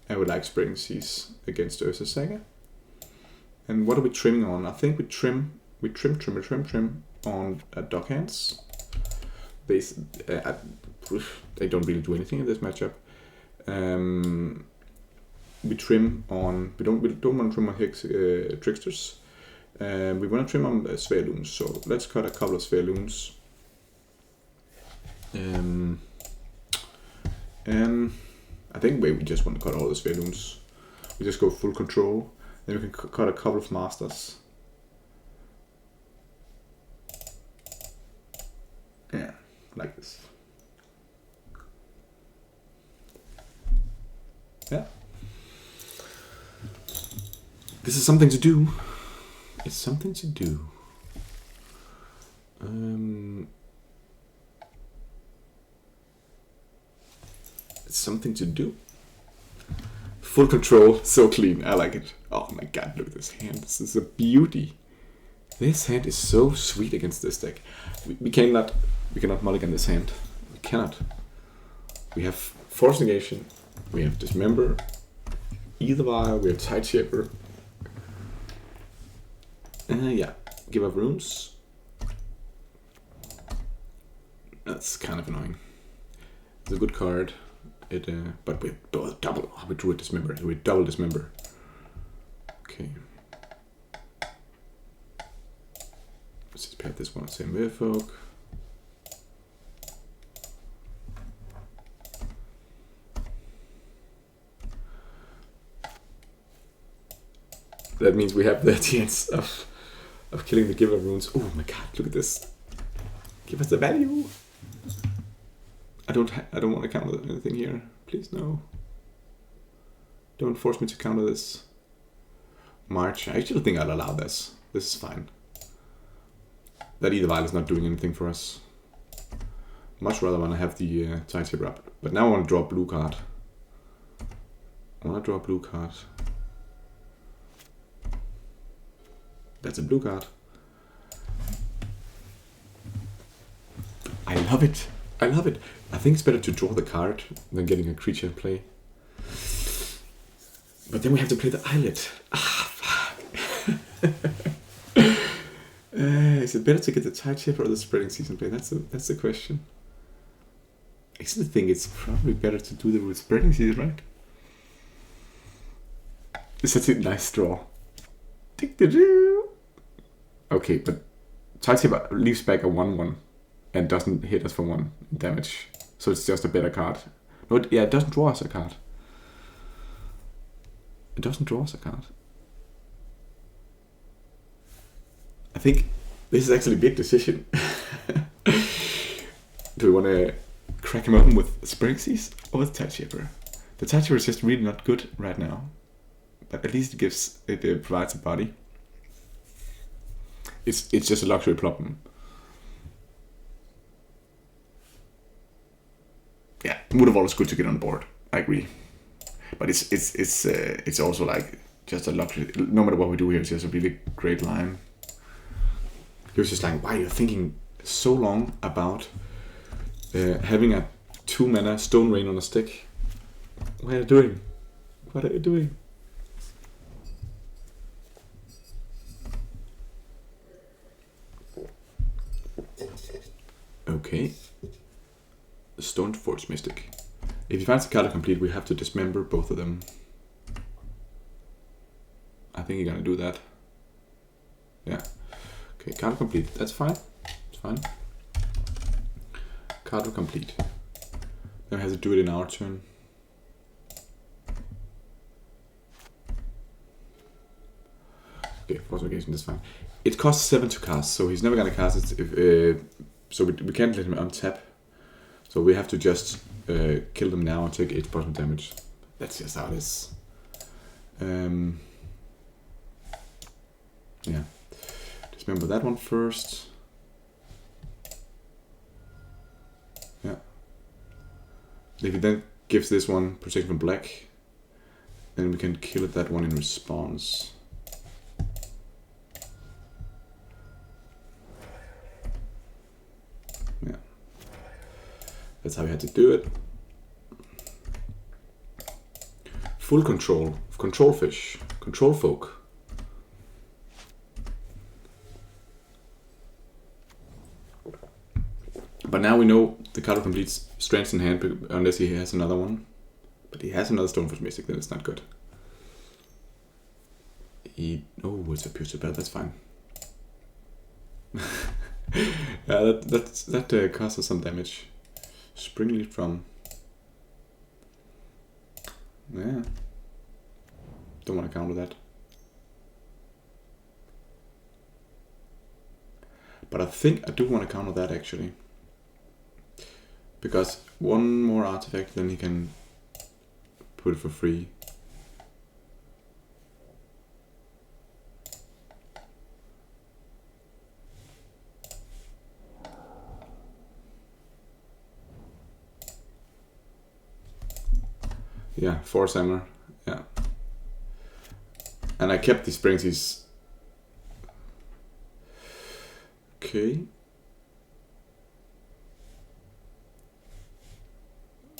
S1: And we like Spreading Seas against Ursa Saga. And what are we trimming on? I think we trim on Dog Hands. They don't really do anything in this matchup. We trim on. We don't want to trim on Tricksters. We want to trim on Svaeluns. So let's cut a couple of Svaeluns. And I think we just want to cut all the Svaeluns. We just go full control. Then we can cut a couple of Masters. Yeah, like this. Yeah. This is something to do. It's something to do. It's something to do. Full control, so clean. I like it. Oh my god, look at this hand. This is a beauty. This hand is so sweet against this deck. We cannot mulligan this hand. We cannot. We have Force Negation. We have Dismember. Eitherwire. We have Tideshaper. Yeah. Give up runes. That's kind of annoying. It's a good card. It, but we double. Oh, we drew a dismember. We double dismember. Okay. Let's just pair this one. Say Merfolk. That means we have the chance of killing the giver runes. Oh my god! Look at this. Give us the value. I don't want to counter anything here. Please no. Don't force me to counter this. March. I actually think I'll allow this. This is fine. That either Vile is not doing anything for us. Much rather want to have the tie tip up. But now I want to draw a blue card. That's a blue card. I love it. I love it. I think it's better to draw the card than getting a creature in play. But then we have to play the islet. Ah, fuck. Is it better to get the tide chip or the spreading season play? That's the question. I actually think it's probably better to do the spreading season, right? It's such a nice draw. Okay, but tide chip leaves back a 1/1 and doesn't hit us for 1 damage. So it's just a better card. No, it doesn't draw us a card. It doesn't draw us a card. I think this is actually a big decision. Do we want to crack him open with Springseas or with Tide Shaper? The Tide Shaper is just really not good right now, but at least it provides a body. It's just a luxury problem. Yeah, would have always good to get on board. I agree, but it's also like just a luxury. No matter what we do here, it's just a really great line. He was just like, why are you thinking so long about having a 2-mana Stone Rain on a stick? What are you doing? What are you doing? Okay. Stoneforge Mystic. If he finds the card complete, we have to dismember both of them. I think you're gonna do that. Yeah. Okay, card complete. That's fine. It's fine. Card complete. Then we have to do it in our turn. Okay, fortification, that's fine. It costs 7 to cast, so he's never gonna cast it if so we can't let him untap. So we have to just kill them now and take 8% damage. That's just how it is. Yeah. Dismember that one first. Yeah. If it then gives this one protection from black, then we can kill that one in response. Yeah. That's how we had to do it. Full control. Control fish. Control folk. But now we know the card completes strengths in hand unless he has another one. But he has another Stoneforge Mystic, then it's not good. Oh, it's a pure spell, that's fine. Yeah, that costs us some damage. Springleaf from. Yeah. Don't want to counter that. But I think I do want to counter that actually. Because one more artifact, then he can put it for free. Yeah, Force Hammer, yeah. And I kept the Springseas. Okay.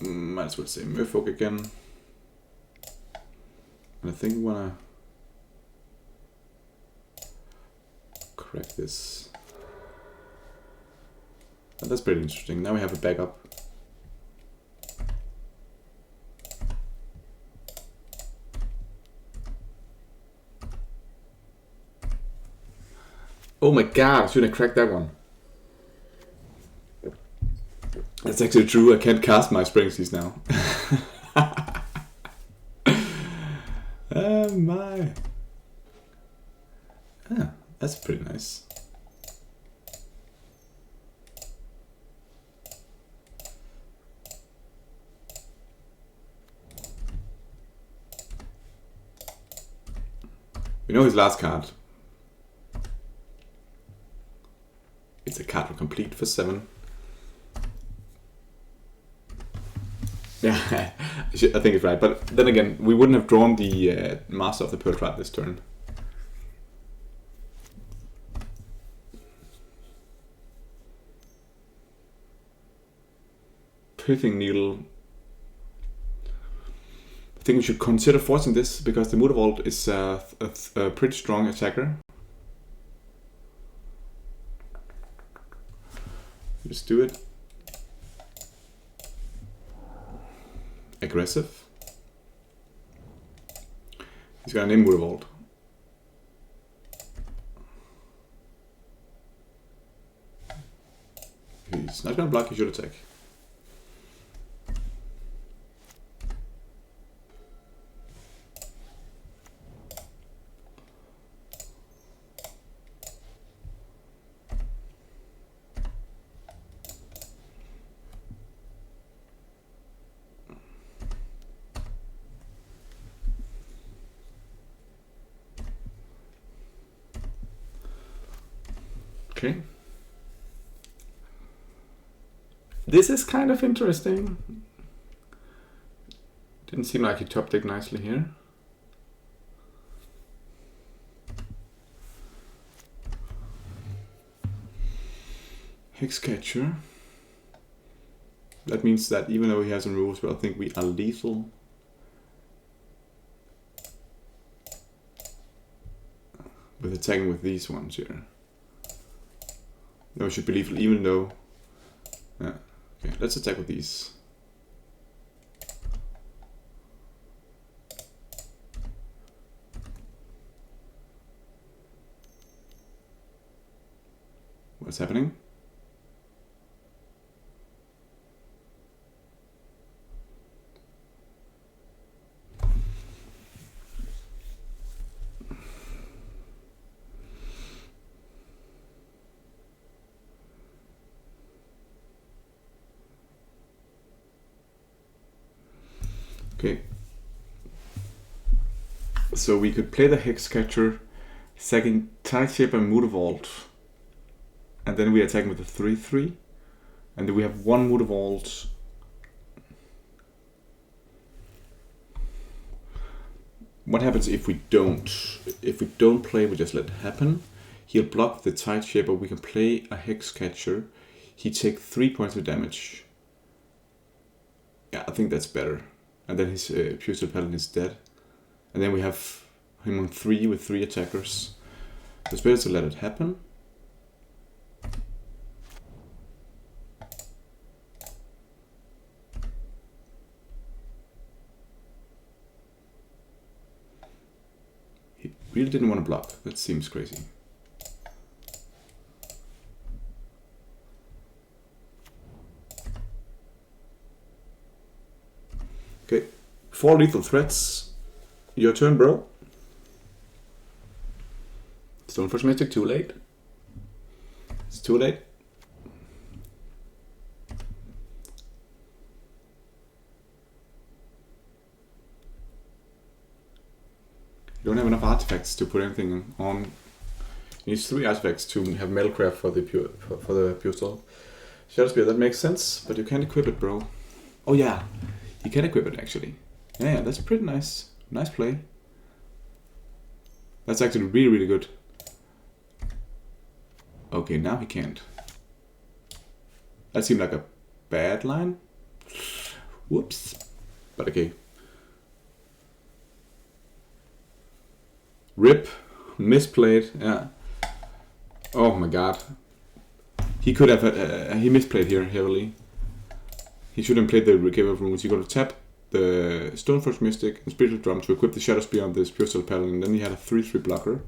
S1: Might as well say Merfolk again. And I think we wanna crack this. And that's pretty interesting. Now we have a backup. Oh my god, I shouldn't have cracked that one. That's actually true, I can't cast my Springseas now. Oh my. Ah, that's pretty nice. We know his last card. It's a card for complete for 7. Yeah, I think it's right. But then again, we wouldn't have drawn the Master of the Pearl Tribe this turn. Pithing Needle. I think we should consider forcing this because the Mutavault is a pretty strong attacker. Just do it. Aggressive. He's got an Mutavault. He's not gonna block, he should attack. Okay. This is kind of interesting. Didn't seem like he top decked nicely here. Hexcatcher. That means that even though he has some rules, I think we are lethal. With attacking with these ones here. No, we should be lethal even though... Yeah. Okay, let's attack with these. What's happening? Okay. So we could play the Hexcatcher, sacking Tideshaper and Mutavault, and then we attack with the 3/3, and then we have one Mutavault. What happens if we don't? If we don't play, we just let it happen. He'll block the Tideshaper. We can play a Hexcatcher. He takes 3 points of damage. Yeah, I think that's better. And then his Pure Paladin is dead. And then we have him on 3 with 3 attackers. It's better to let it happen. He really didn't want to block. That seems crazy. Okay, 4 lethal threats. Your turn, bro. Stoneforge Mystic, too late. It's too late. You don't have enough artifacts to put anything on. You need 3 artifacts to have Metalcraft for the pure soul. Shadow Spear, that makes sense, but you can't equip it, bro. Oh yeah. You can equip it actually. Yeah, that's pretty nice. Nice play. That's actually really, really good. Okay, now he can't. That seemed like a bad line. Whoops. But okay. Rip. Misplayed. Yeah. Oh my god. He could have... he misplayed here heavily. He shouldn't play the Giver of Runes. You're going to tap the Stoneforge Mystic and Spiritual Drum to equip the Shadow Spear on this Pure Palace, and then he had a 3/3 blocker.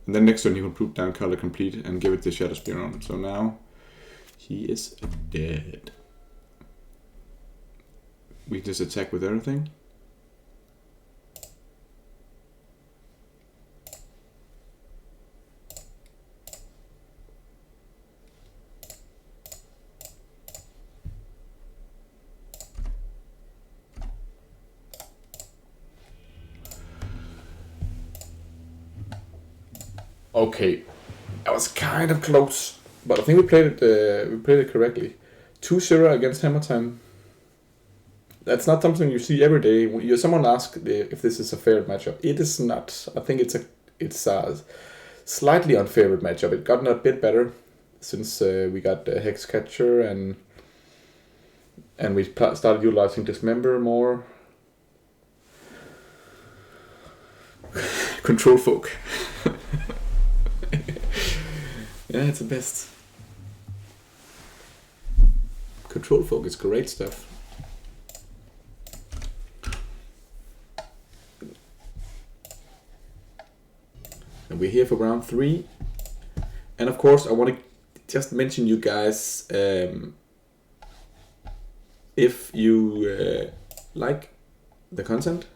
S1: And then next turn he will put down color complete and give it the Shadow Spear on. So now he is dead. We just attack with everything. Okay, that was kind of close, but I think we played it correctly. 2-0 against Hammer Time. That's not something you see every day. Someone asked if this is a fair matchup. It is not. I think it's a slightly unfavorite matchup. It gotten a bit better since we got Hexcatcher and we started utilizing Dismember more. Control Folk. Yeah, it's the best. Control Folk is great stuff. And we're here for round 3. And of course, I want to just mention you guys, if you like the content,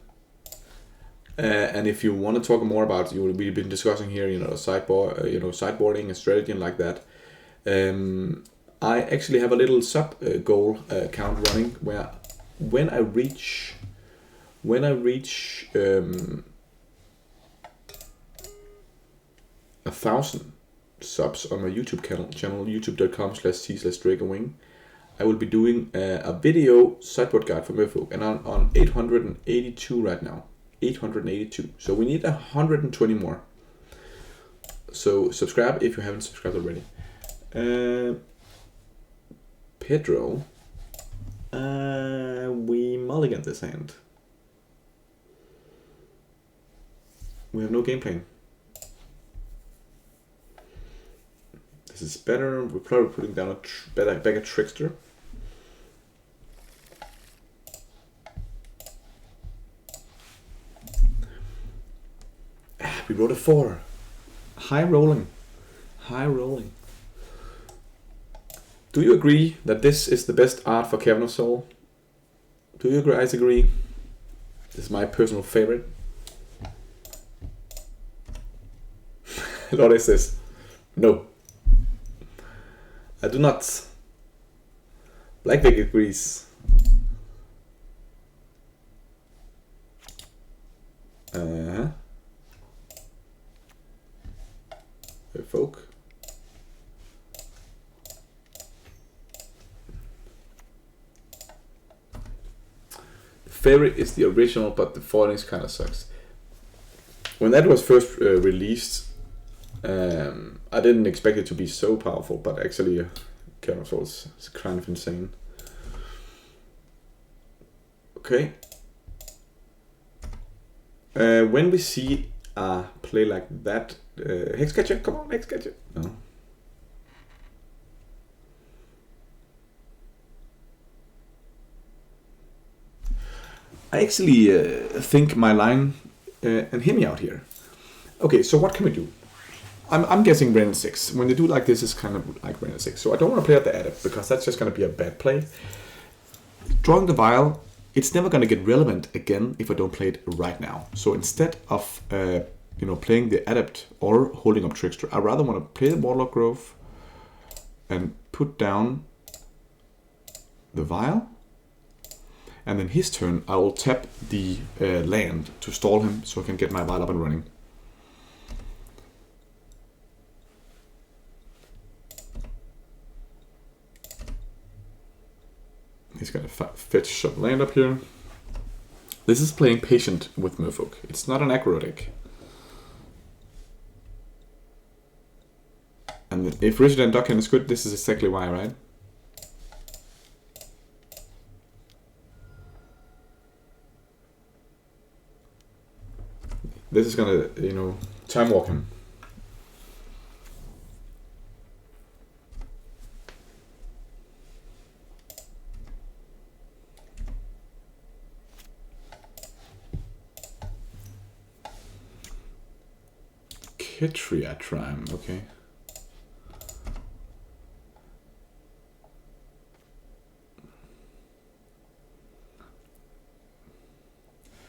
S1: and if you want to talk more about, we've been discussing here, sideboarding and strategy and like that. I actually have a little sub goal count running where when I reach 1,000 subs on my YouTube channel, youtube.com/c/Dracowing, I will be doing a video sideboard guide for Merfolk, and I'm on 882 right now. 882. So we need 120 more. So subscribe if you haven't subscribed already. Pedro, we mulligan this hand. We have no game plan. This is better. We're probably putting down back a Trickster. We wrote a 4. High rolling. High rolling. Do you agree that this is the best art for Cavern of Soul? Do you guys agree? This is my personal favorite. Lord says, no. I do not. Blackvic agrees. Merfolk. Favorite is the original, but the foilings kind of sucks. When that was first released, I didn't expect it to be so powerful, but actually, Cavern of Souls is kind of insane. Okay. When we see a play like that, Hexcatcher, come on, Hexcatcher. No. I actually think my line, and hear me out here. Okay, so what can we do? I'm guessing Renin 6. When they do like this, it's kind of like Renin 6. So I don't want to play at the Adept, because that's just going to be a bad play. Drawing the Vial, it's never going to get relevant again if I don't play it right now. So instead of playing the Adept or holding up Trickster, I rather want to play the Warlock Grove and put down the Vial. And then his turn, I will tap the land to stall him so I can get my Vial up and running. He's gonna fetch some land up here. This is playing patient with Merfolk. It's not an aggro deck. And if Resident Duckhand is good, this is exactly why, right? This is gonna, time walk him. Ketria Trime, okay.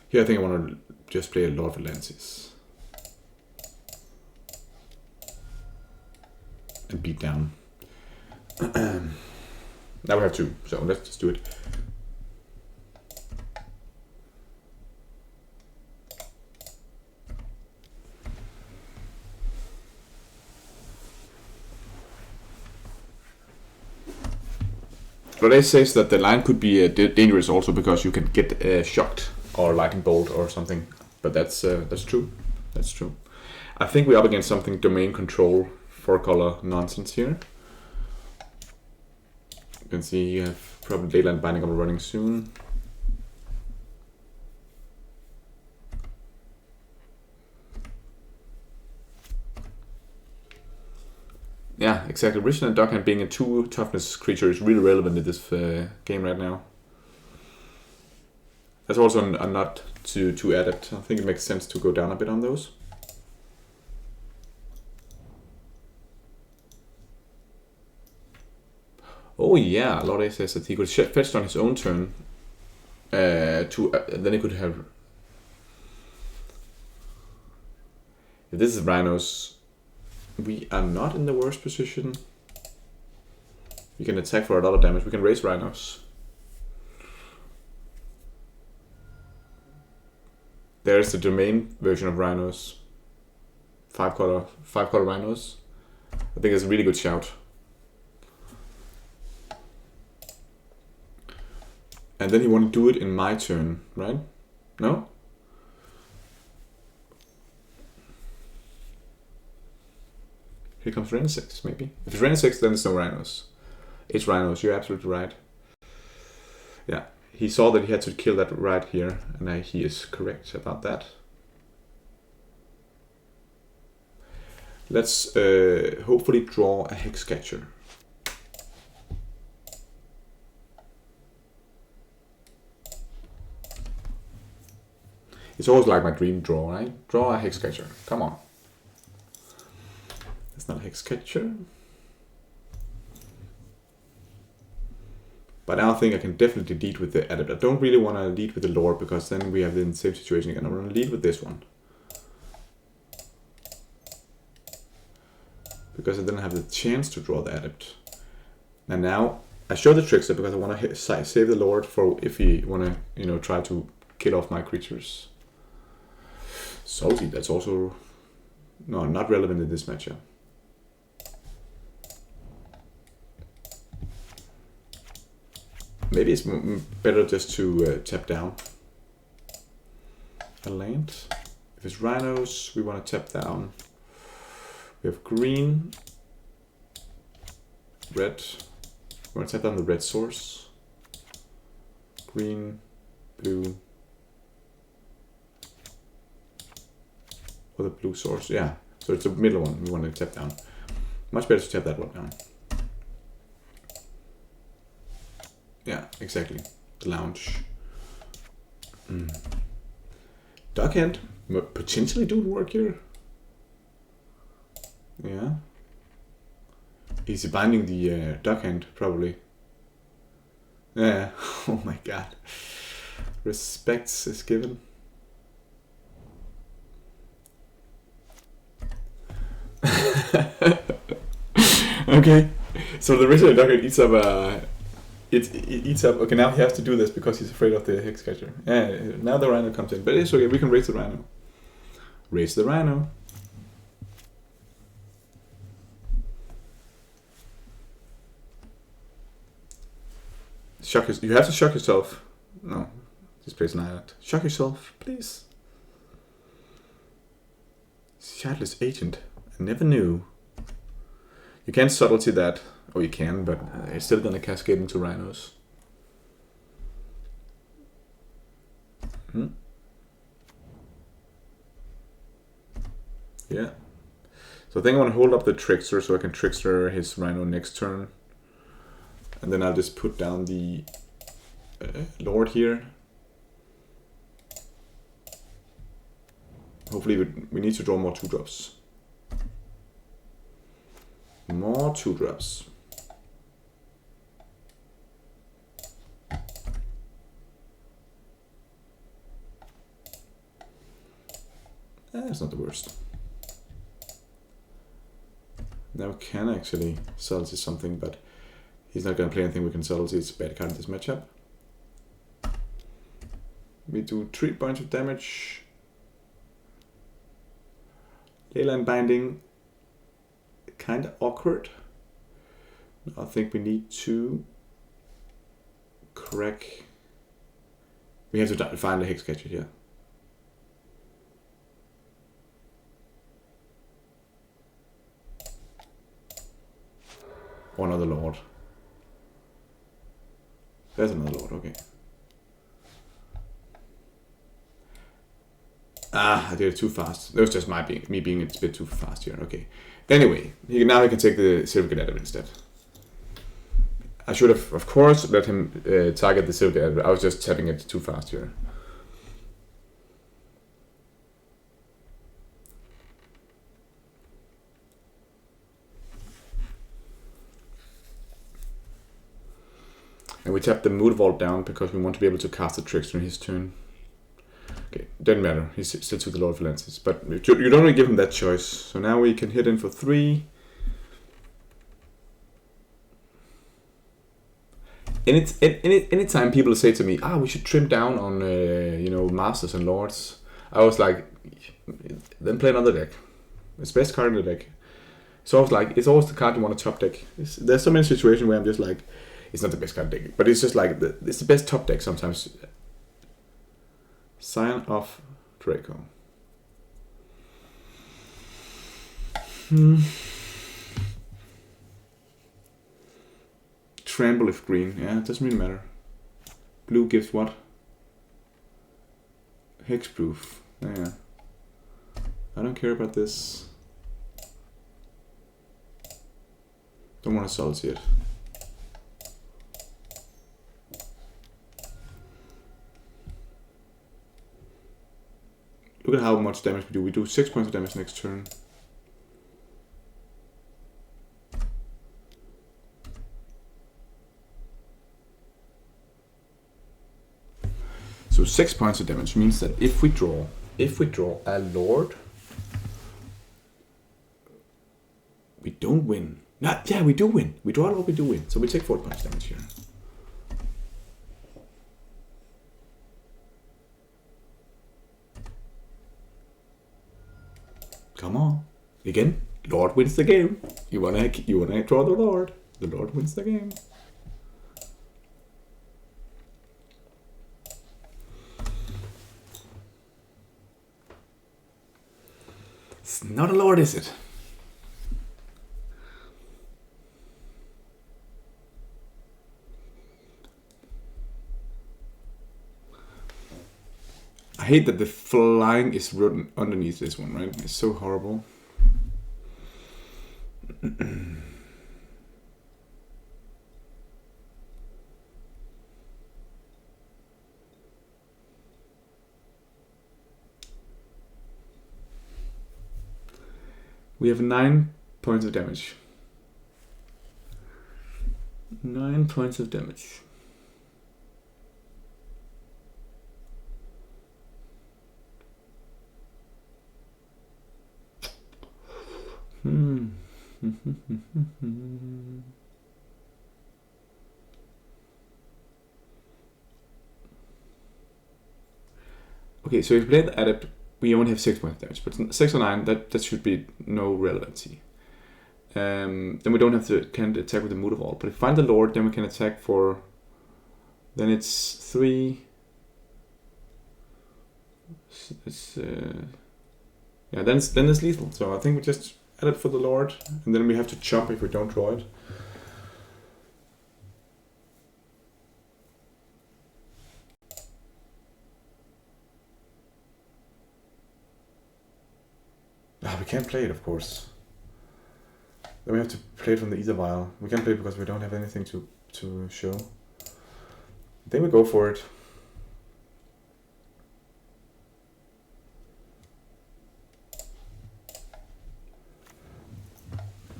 S1: Here I think I want to just play a Lord of Atlantis. And beat down. Now we have two, so let's just do it. But it says that the line could be dangerous also because you can get shocked or lightning bolt or something. But that's true. That's true. I think we're up against something domain control 4-color nonsense here. You can see you have probably Dayland Binding up and running soon. Yeah, exactly. Risen and Dockhand being a 2 toughness creature is really relevant in this game right now. That's also a nod to Adept. I think it makes sense to go down a bit on those. Oh yeah, Lord A says that he could fetch on his own turn. Then he could have. If this is Rhinos, we are not in the worst position. We can attack for a lot of damage. We can raise Rhinos. There's the domain version of Rhinos. 5-color Rhinos. I think it's a really good shout. And then you want to do it in my turn, right? No? Here comes Renaissance, maybe. If it's Renaissance, then it's no Rhinos. It's Rhinos, you're absolutely right. Yeah, he saw that he had to kill that right here, and he is correct about that. Let's hopefully draw a Hexcatcher. It's always like my dream draw, right? Draw a Hexcatcher, come on. It's not a Hexcatcher. But now I think I can definitely lead with the Adept. I don't really want to lead with the Lord because then we have the same situation again. I'm going to lead with this one. Because I didn't have the chance to draw the Adept. And now I show the Trickster because I want to save the Lord for if he want to, you know, try to kill off my creatures. Salty, that's also not relevant in this matchup. Maybe it's better just to tap down a land. If it's Rhinos, we want to tap down. We have green, red. We want to tap down the red source. Green, blue. Or the blue source, yeah. So it's the middle one we want to tap down. Much better to tap that one down. Yeah, exactly. The lounge. Dockhand potentially doing work here. Yeah. Is he binding the Dockhand? Probably. Yeah. Oh my god. Respects is given. Okay. So the original Dockhand eats up It eats up. Okay, now he has to do this because he's afraid of the Hexcatcher. Yeah, now the Rhino comes in. But it's okay, we can raise the Rhino. Raise the Rhino. You have to shock yourself. No, this plays an island. Shock yourself, please. Shardless Agent. I never knew. You can't subtlety that. Oh, you can, but it's still gonna cascade into Rhinos. Yeah. So I think I want to hold up the Trickster so I can Trickster his Rhino next turn. And then I'll just put down the Lord here. Hopefully we need to draw more 2-drops. More 2-drops. That's not the worst. Now we can actually subtlety something, but he's not going to play anything we can subtlety. It's a bad card in this matchup. We do 3 points of damage. Leyline Binding, kind of awkward. I think we need to crack. We have to find a Hex Catcher here. Or another Lord. There's another Lord, okay. Ah, I did it too fast. That was just me being a bit too fast here. Okay. Anyway, now he can take the Silver Adept instead. I should have, of course, let him target the Silver Adept. I was just tapping it too fast here. And we tap the Mood Vault down because we want to be able to cast the Trickster in his turn. Okay, doesn't matter. He's still took the Lord of Lances, but you don't really give him that choice. So now we can hit in for 3. Anytime people say to me, we should trim down on Masters and Lords, I was like, then play another deck. It's the best card in the deck. So I was like, it's always the card you want to top deck. There's so many situations where I'm just like, it's not the best card deck, but it's just like it's the best top deck sometimes. Sign of Draco. Trample if green. Yeah, it doesn't really matter. Blue gives what? Hexproof. Yeah. I don't care about this. Don't want to solve it. Look at how much damage we do. We do 6 points of damage next turn. So 6 points of damage means that if we draw a Lord, we don't win. Yeah, we do win. We draw a Lord, we do win. So we take 4 points damage here. Come on. Again, Lord wins the game. You wanna draw the Lord. The Lord wins the game. It's not a Lord, is it? I hate that the flying is written underneath this one, right? It's so horrible. We have 9 points of damage. 9 points of damage. Okay, so if we play the Adept, we only have 6 points of damage, but 6 or 9, that should be no relevancy. Then we don't have to can't attack with the Mood of All. But if we find the Lord, then we can attack for. Then it's 3. Yeah, then it's lethal. So I think we just add it for the Lord, and then we have to chop if we don't draw it. We can't play it, of course. Then we have to play it from the Ether Vial. We can't play it because we don't have anything to show. Then we go for it.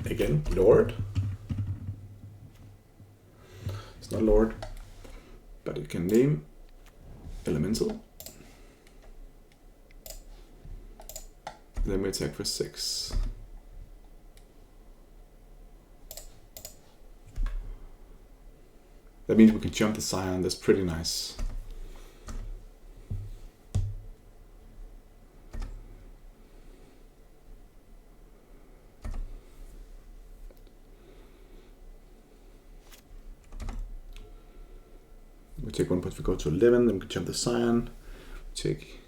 S1: Again, Lord. but it can name elemental. Then we attack for 6. That means we can jump the Scion. That's pretty nice. We take 1 point, we go to 11, then we can jump the Scion. Take.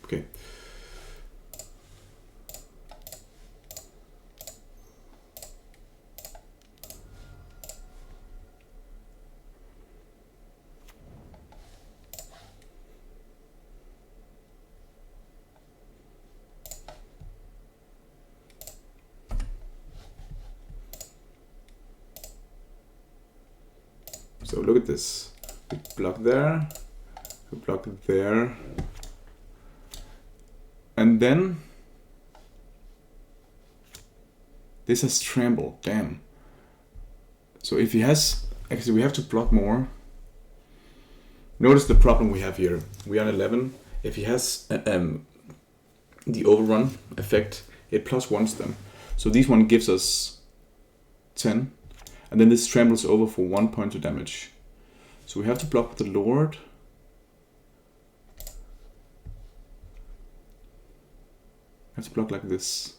S1: Okay. So look at this. We block there, we block there, and then this has trample. Damn. So if he has, actually we have to block more. Notice the problem we have here. We are on 11. If he has the overrun effect, it +1s them. So this one gives us 10. And then this trambles over for 1 point of damage. So we have to block with the Lord. We have to block like this.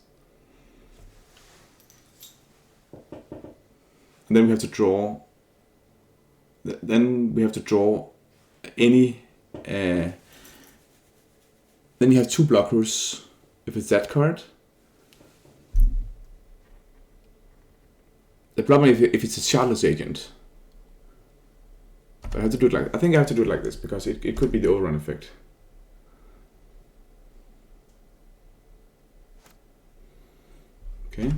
S1: And then we have to draw. Then we have to draw any. Then you have 2 blockers if it's that card. The problem if it's a Charlotte's Agent. But I have to do it like, I think I have to do it like this because it could be the overrun effect. Okay.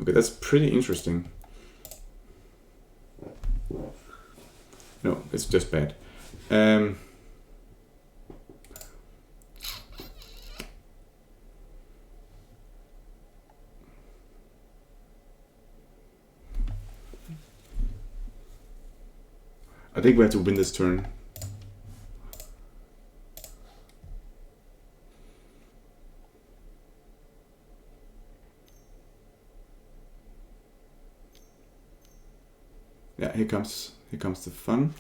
S1: Okay, that's pretty interesting. No, it's just bad. I think we have to win this turn. Yeah, here comes the fun.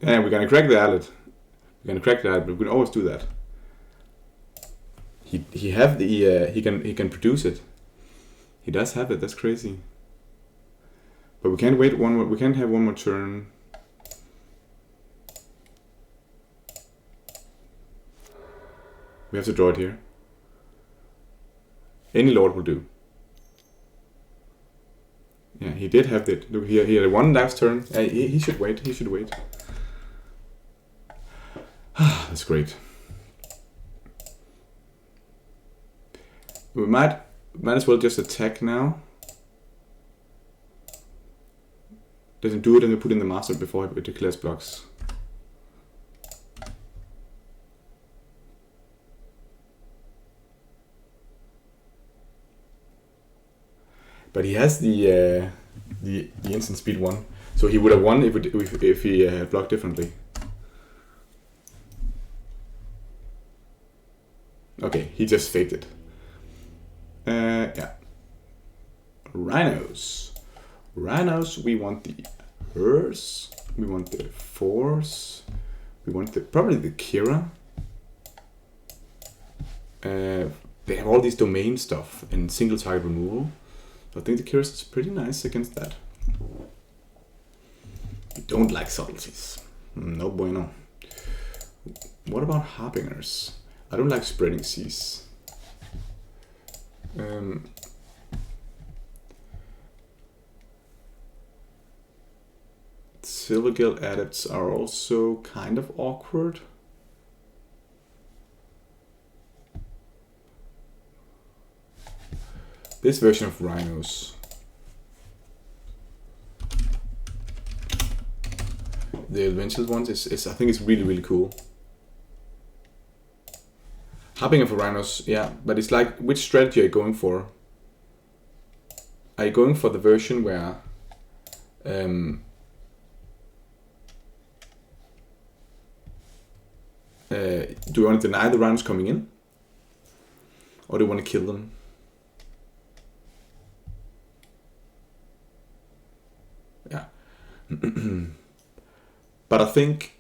S1: Yeah, we're gonna crack the outlet. We're gonna crack the outlet, but we can always do that. He have the he can produce it. He does have it. That's crazy. But we can't wait one more. We can't have one more turn. We have to draw it here. Any Lord will do. Yeah, he did have it. Look here, he had one last turn. He should wait. He should wait. That's great. We might as well just attack now. Doesn't do it and we put in the master before it declares blocks. But he has the instant speed 1, so he would have won if he had blocked differently. Okay, he just faked it. Yeah. Rhinos. Rhinos, we want the hers, we want the force, we want probably the Kira. They have all these domain stuff and single target removal. I think the Kira is pretty nice against that. We don't like subtleties. No bueno. What about Harbingers? I don't like spreading seas. Silvergill adepts are also kind of awkward. This version of rhinos. The eventual ones is I think it's really cool. Harbinger for rhinos, yeah, but it's like, which strategy are you going for? Are you going for the version where do you want to deny the rhinos coming in? Or do you want to kill them? Yeah. But I think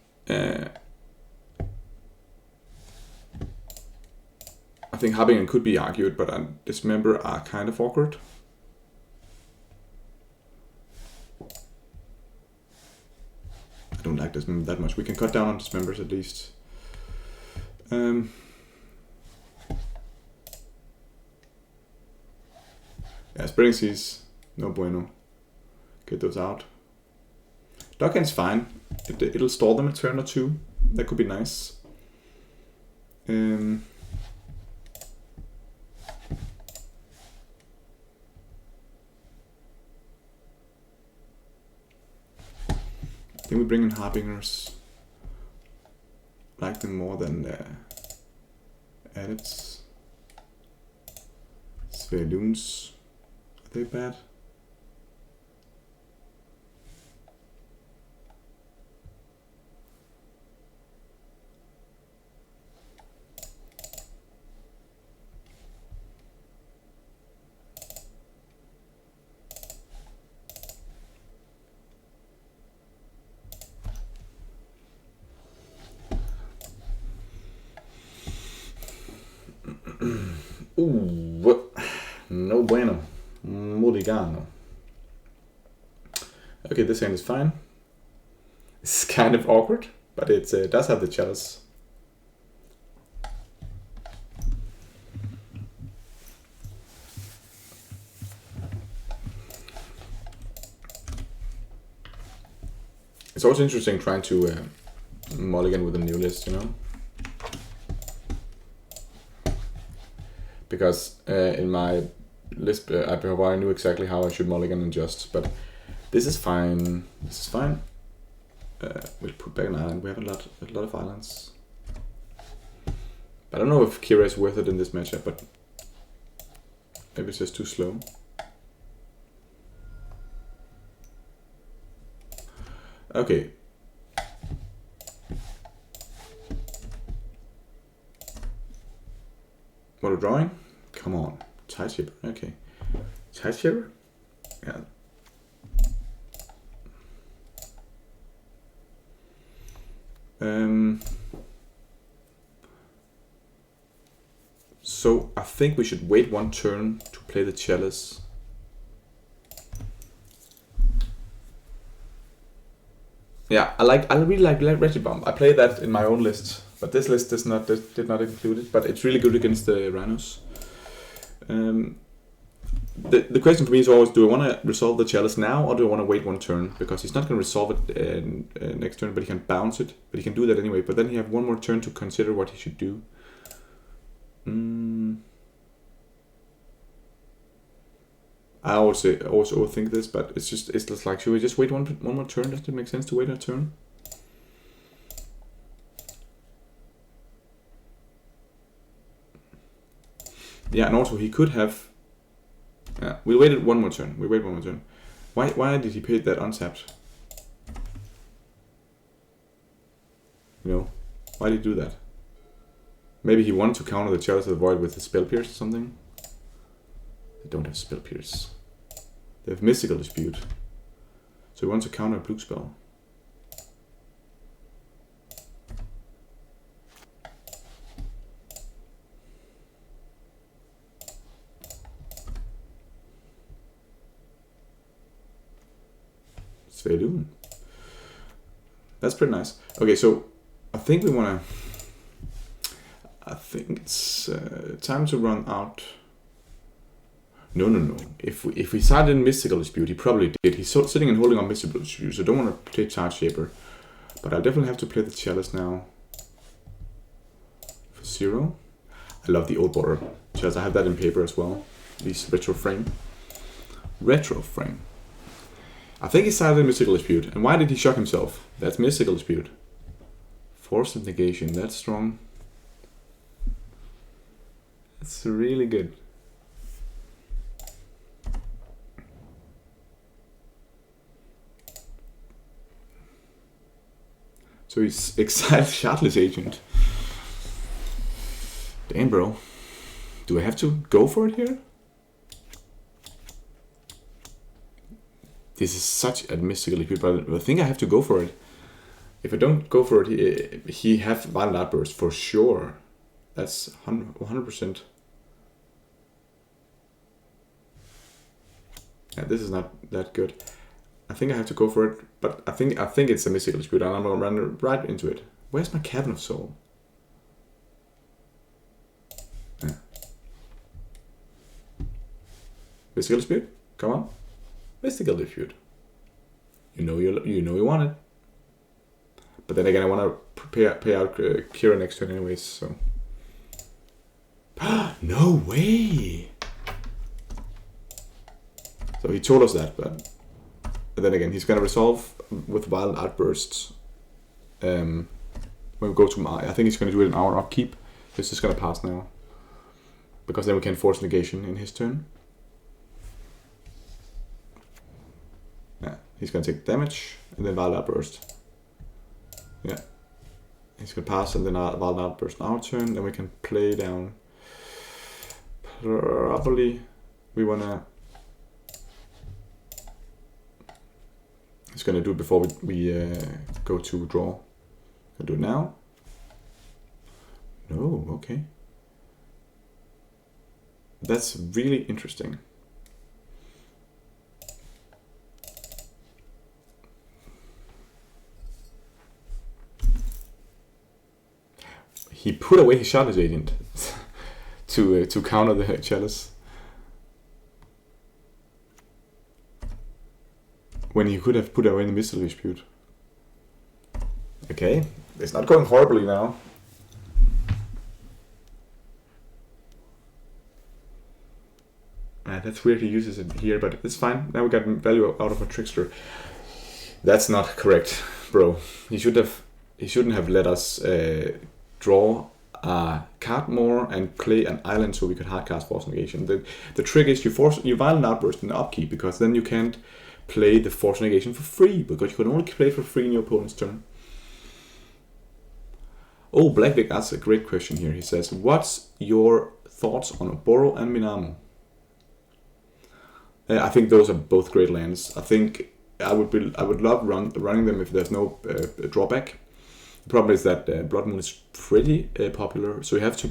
S1: Harbinger could be argued, but Dismember are kind of awkward. I don't like Dismember that much. We can cut down on Dismembers at least. Yeah, Spreading Seas, no bueno. Get those out. Dockhand's fine. It'll stall them a turn or two. That could be nice. I think we bring in Harbingers. Like them more than Adepts. Svelloons. Are they bad? Ooh, no bueno. Mulligano. Okay, this hand is fine. It's kind of awkward, but it does have the chalice. It's also interesting trying to mulligan with a new list, you know? Because in my list, I knew exactly how I should mulligan and adjust, but this is fine. This is fine. We'll put back an island. We have a lot of islands. I don't know if Kira is worth it in this matchup, but maybe it's just too slow. Okay. What are we drawing? Come on. Tideshipper. Okay. Tideshipper? Yeah. So I think we should wait one turn to play the chalice. Yeah, I really like Regibomb. I play that in my own list, but this list did not include it. But it's really good against the rhinos. The question for me is always: do I want to resolve the chalice now, or do I want to wait one turn? Because he's not going to resolve it next turn, but he can bounce it. But he can do that anyway. But then he have one more turn to consider what he should do. I always overthink this, but it's just like, should we just wait one more turn? Does it make sense to wait a turn? Yeah, and also he could have. Yeah, we waited one more turn. Why did he pay that untapped? You know, why did he do that? Maybe he wanted to counter the Chalice of the Void with the Spell Pierce or something. They don't have Spell Pierce. They have Mystical Dispute. So he wants to counter a blue spell. Svellown. That's pretty nice. Okay, so I think we want to... I think it's time to run out. No. If we started in Mystical Dispute, he probably did. He's sitting and holding on Mystical Dispute, so I don't want to play Tideshaper. But I definitely have to play the Chalice now. For 0. I love the old border Chalice. I have that in paper as well. These retro frame. Retro frame. I think he started Mystical Dispute. And why did he shock himself? That's Mystical Dispute. Force of Negation, that's strong. That's really good. So he's exiled Shardless Agent. Damn, bro. Do I have to go for it here? This is such a mystical equip, but I think I have to go for it. If I don't go for it, he have Violent Outburst for sure. That's 100%. Yeah, this is not that good. I think I have to go for it, but I think it's a mystical dispute, and I'm gonna run right into it. Where's my Cabin of Soul? Yeah. Mystical dispute? Come on. Mystical dispute. You know you want it. But then again, I want to pay out Kira next turn anyways, so. No way! So he told us that, but then again, he's gonna resolve with Violent Outbursts. When we go to I think he's gonna do it in our upkeep. This is gonna pass now, because then we can force negation in his turn. Yeah, he's gonna take damage and then Violent Outburst. Yeah, he's gonna pass and then Violent Outburst on our turn. Then we can play down. Probably we wanna. He's gonna do it before we go to draw. Gonna do it now. No, okay. That's really interesting. He put away his Shardless Agent to counter the Chalice. When he could have put away the Mystical Dispute. Okay, it's not going horribly now. That's weird he uses it here, but it's fine. Now we got value out of a Trickster. That's not correct, bro. He shouldn't have let us draw a card more and play an island so we could hardcast Force Negation. The trick is you Violent Outburst in the upkeep, because then you can't play the Force Negation for free, because you can only play it for free in your opponent's turn. Oh, Blackvic asks a great question here. He says, what's your thoughts on Oboro and Minamo? I think those are both great lands. I think I would love running them if there's no drawback. The problem is that Blood Moon is pretty popular, so you have to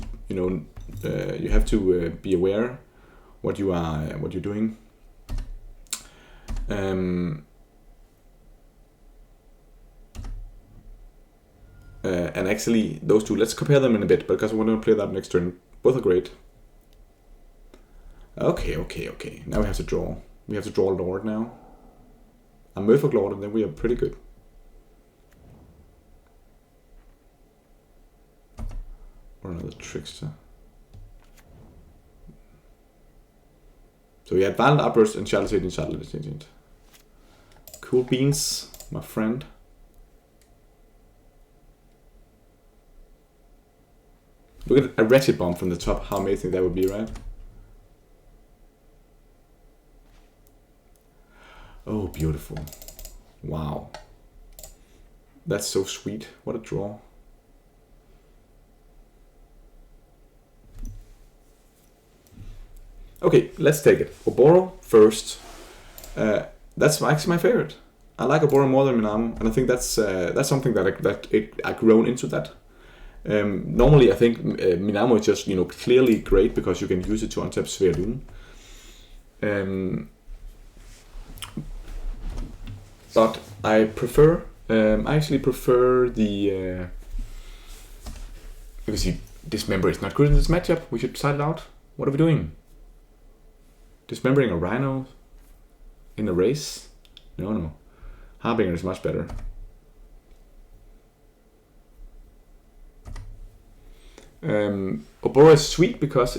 S1: be aware what you're doing. And actually, those two, let's compare them in a bit, because we're going to play that next turn. Both are great. Okay. Now we have to draw. We have to draw a Lord now. A Merfolk Lord, and then we are pretty good. Or another Trickster. So we had Violent Outburst and Shardless Agent. Cool beans, my friend. Look at a Wretched Bomb from the top, how amazing that would be, right? Oh, beautiful. Wow. That's so sweet. What a draw. Okay, let's take it. Oboro first. That's actually my favorite. I like Oboro more than Minamo, and I think that's something that I grown into that. Normally, I think Minamo is just clearly great because you can use it to untap Sverloon. But I prefer. I actually prefer the because Dismember is not good in this matchup. We should side it out. What are we doing? Dismembering a Rhino in a race? No. Harbinger is much better. Obora is sweet because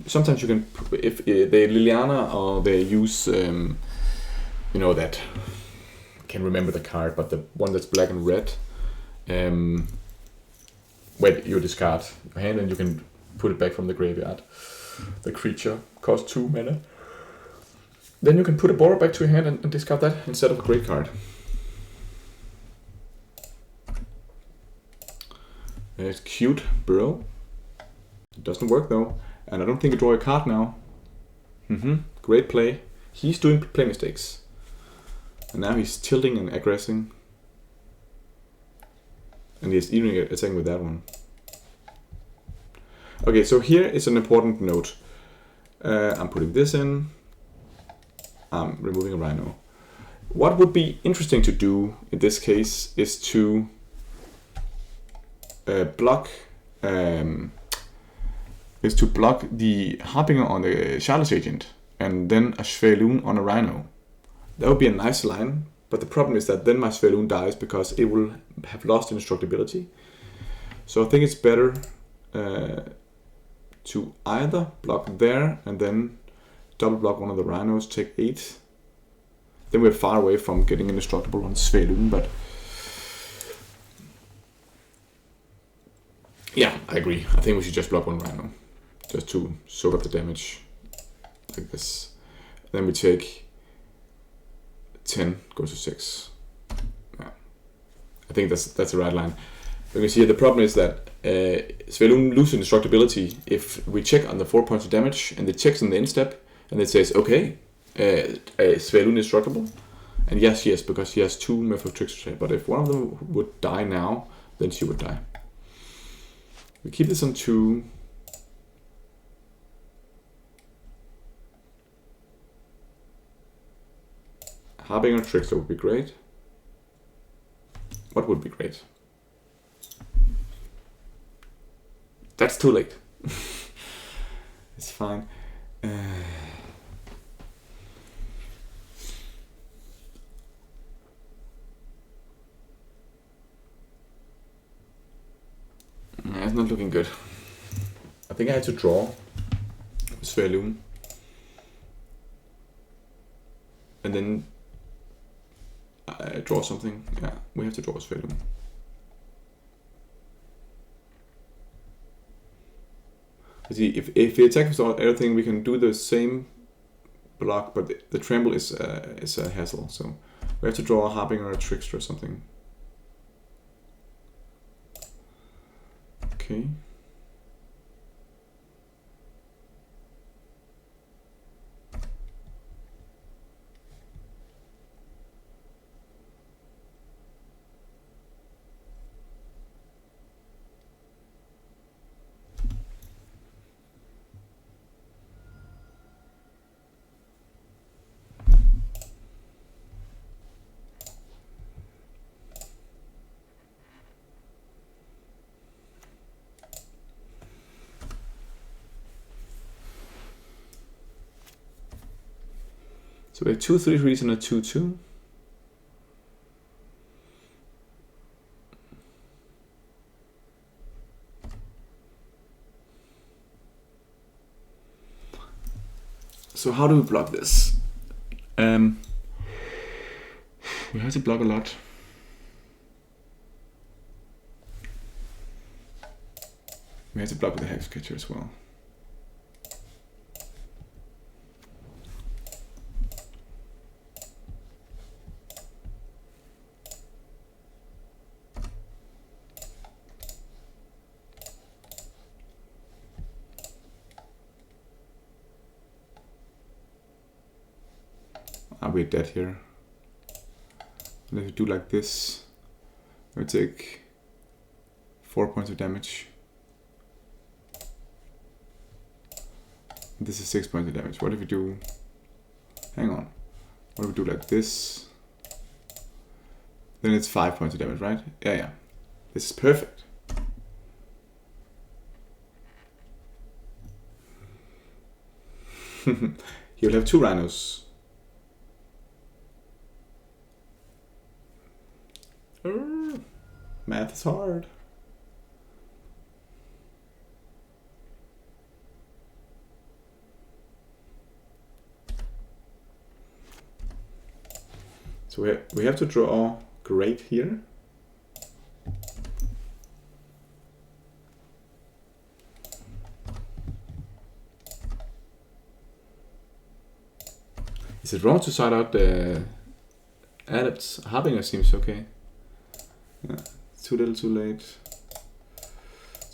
S1: sometimes you can, if they Liliana or they use, you know that, I can't remember the card, but the one that's black and red, where you discard your hand and you can put it back from the graveyard. The creature costs 2 mana. Then you can put a Obora back to your hand and discard that instead of a great card. It's cute, bro. It doesn't work though. And I don't think you draw a card now. Great play. He's doing play mistakes. And now he's tilting and aggressing. And he's even attacking with that one. Okay, so here is an important note. I'm putting this in. I'm removing a rhino. What would be interesting to do in this case is to block the Harbinger on the Charlotte's Agent and then a Svelun on a Rhino. That would be a nice line, but the problem is that then my Svelun dies because it will have lost indestructibility. So I think it's better to either block there and then double block one of the Rhinos, take 8. Then we're far away from getting indestructible on Svelun, but yeah, I agree. I think we should just block one Rhino, just to soak up the damage, like this. Then we take 10, goes to 6. Yeah, I think that's the right line. You can see the problem is that Svelun loses indestructibility if we check on the 4 points of damage, and it checks on the end step, and it says, okay, Svelun is indestructible. And yes, because she has 2 Merfolk Trickster, but if one of them would die now, then she would die. We keep this on 2. Harbinger Trickster would be great. What would be great? That's too late. It's fine. It's not looking good. I think I had to draw Svelun. And then draw something. Yeah, we have to draw Svelun. See, if we attack with everything, we can do the same block, but the trample is a hassle. So we have to draw a Harbinger or a Trickster or something. Okay. So we have 2 3/3s and a 2/2. So how do we block this? We have to block a lot. We have to block with the Hexcatcher as well. We're dead here. And if we do like this, we take 4 points of damage. This is 6 points of damage. What if we do, hang on, what if we do like this? Then it's 5 points of damage, right? Yeah. This is perfect. He'll have 2 rhinos. Math is hard. So we have to draw great here. Is it wrong to side out the Adepts? Harbinger seems okay. Yeah, too little, too late.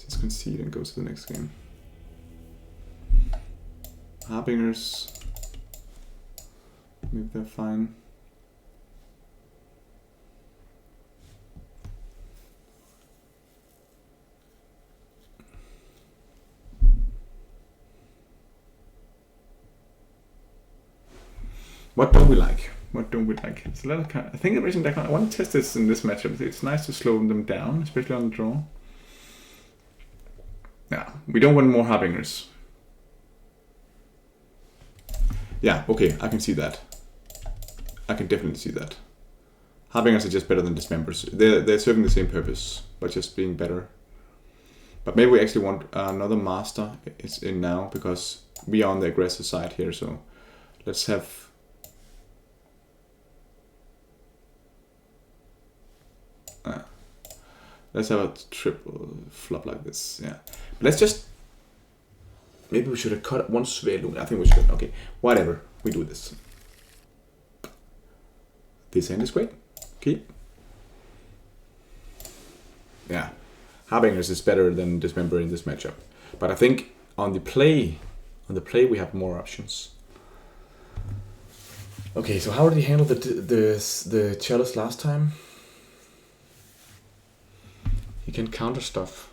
S1: Just concede and go to the next game. Harbingers, maybe they're fine. What don't we like? What don't we like? It's a lot of I think the reason I want to test this in this matchup. It's nice to slow them down, especially on the draw. Yeah, we don't want more Harbingers. Yeah, okay, I can see that. I can definitely see that. Harbingers are just better than Dismembers. They're serving the same purpose, but just being better. But maybe we actually want another Master is in now, because we are on the aggressive side here, so let's have... let's have a triple flop like this, yeah. But let's just... Maybe we should have cut one Svelung. I think we should. Okay, whatever. We do this. This hand is great. Keep. Yeah. Harbingers is better than Dismember in this matchup. But I think on the play we have more options. Okay, so how did he handle the Chalice last time? He can counter stuff.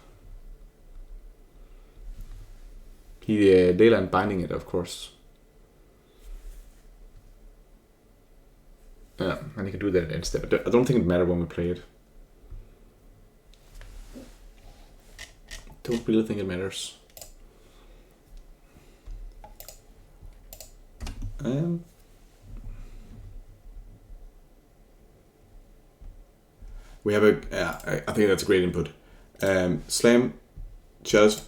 S1: He Dayland binding it, of course. Yeah, and he can do that instead. I don't think it matters when we play it. Don't really think it matters. We have a... Yeah, I think that's a great input. Slam Chalice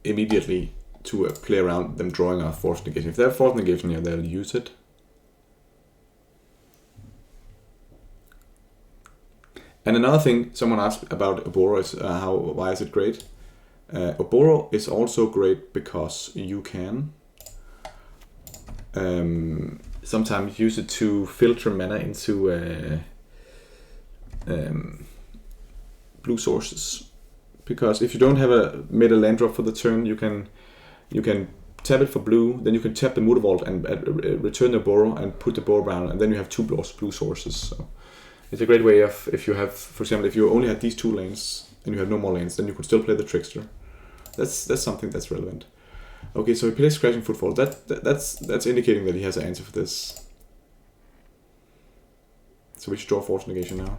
S1: immediately to play around them drawing our force negation. If they have force negation here, they'll use it. And another thing someone asked about Oboro is why is it great? Oboro is also great because you can sometimes use it to filter mana into blue sources. Because if you don't have a made a land drop for the turn, you can tap it for blue, then you can tap the Mutavault and return the Oboro and put the Oboro down, and then you have two blue sources. So it's a great way of, if you have, for example, if you only had these two lanes and you have no more lanes, then you could still play the Trickster. That's something that's relevant. Okay, so he plays Crashing Footfall. That's indicating that he has an answer for this. So we should draw Force Negation now.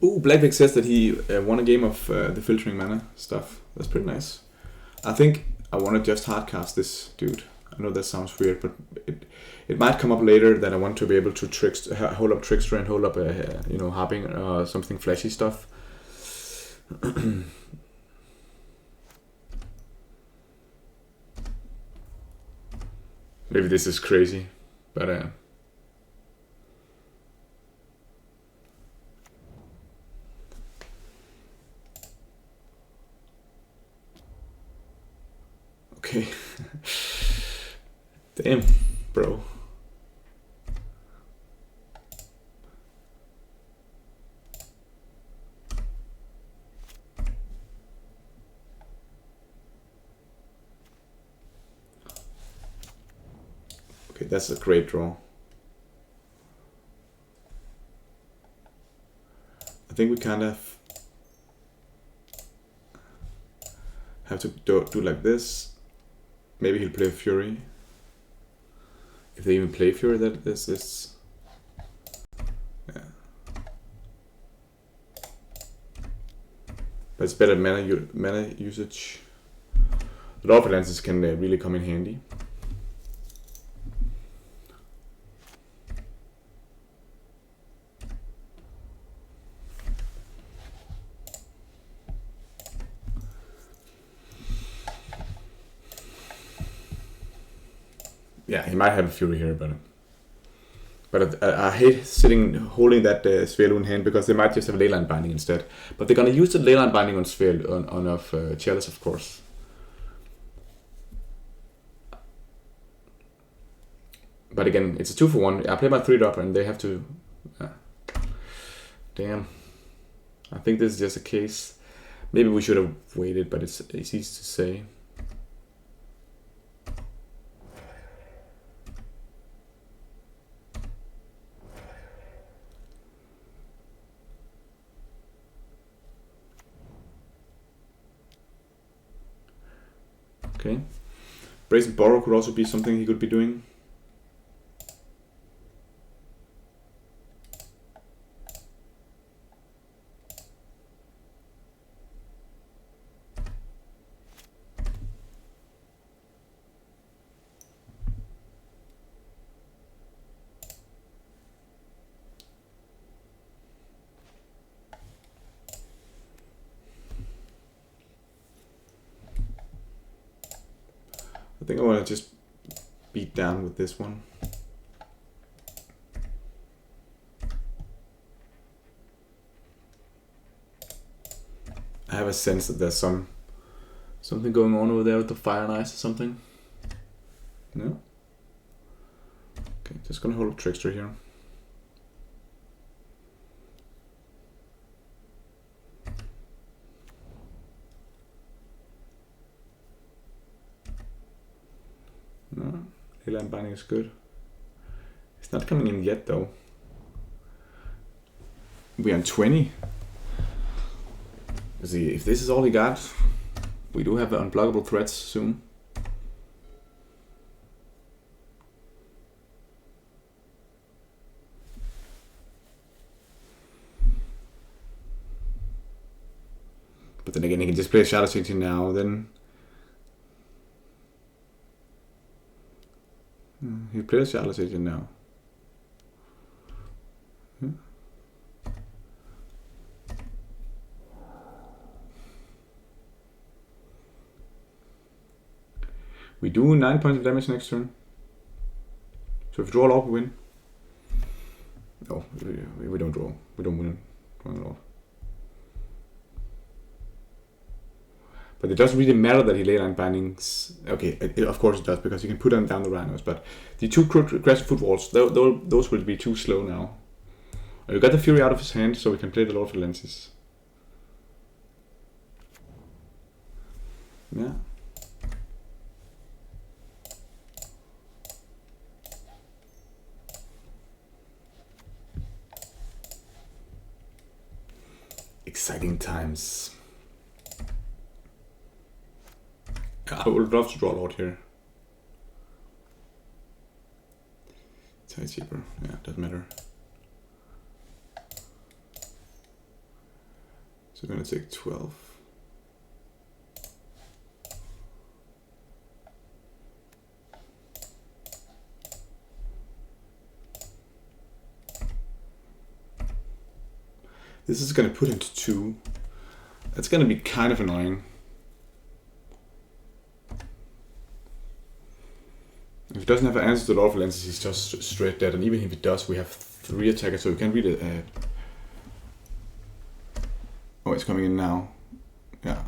S1: Ooh, Blackbeck says that he won a game of the filtering mana stuff. That's pretty nice. I think I want to just hardcast this dude. I know that sounds weird, but it might come up later that I want to be able to hold up Trickster and hold up a Harbinger or something flashy stuff. Maybe this is crazy, but okay. Damn, bro. Okay, that's a great draw. I think we kind of have to do like this. Maybe he'll play Fury. If they even play Fury, that is yeah. But it's better mana usage. The Lord of Lances can really come in handy. Yeah, he might have a Fury here, but I hate holding that Sphere in hand because they might just have Leyline Binding instead. But they're gonna use the Leyline Binding on Sphere on Chalice, of course. But again, it's a 2-for-1. I play my 3-dropper and they have to. Damn. I think this is just a case. Maybe we should have waited, but it's easy to say. Okay. Brazen Borrow could also be something he could be doing. I think I want to just beat down with this one. I have a sense that there's something going on over there with the Fire and Ice or something. No? Okay, just gonna hold a Trickster here. No, Leyline Binding is good. It's not coming in yet though. We're on 20. See, if this is all he got, we do have unblockable threats soon. But then again, he can just play Shadow City now, then he plays Shadow City now. We do 9 points of damage next turn. So if we draw a lot, we win. No, we don't draw. We don't win drawing a lot. But it doesn't really matter that he Leyline Bindings. Okay, of course it does, because you can put them down the rhinos. But the two aggressive footwalls, those will be too slow now. We got the Fury out of his hand, so we can play the Lord of the Lenses. Yeah. Exciting times. I would love to draw a lot here. It's way cheaper. Yeah, doesn't matter. So we're gonna take 12. This is gonna put him to 2. That's gonna be kind of annoying. If he doesn't have an answer to the Lord of Lenses, he's just straight dead. And even if he does, we have 3 attackers, so we can really... Oh, it's coming in now. Yeah.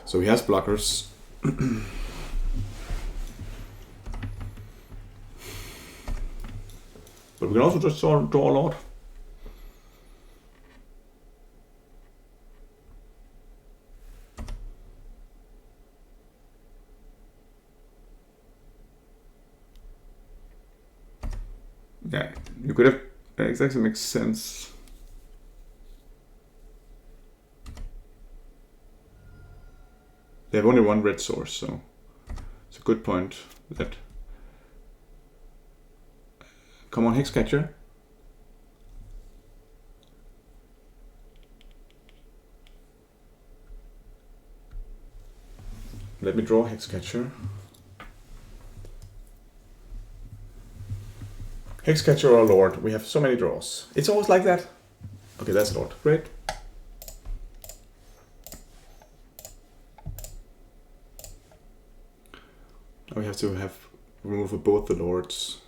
S1: So he has blockers. But we can also just draw a lot. Yeah, you could have exactly makes sense. They have only one red source, so it's a good point that Come on, Hexcatcher. Let me draw Hexcatcher. Hexcatcher or Lord, we have so many draws. It's always like that. Okay, that's Lord, great. Now we have to remove both the Lords.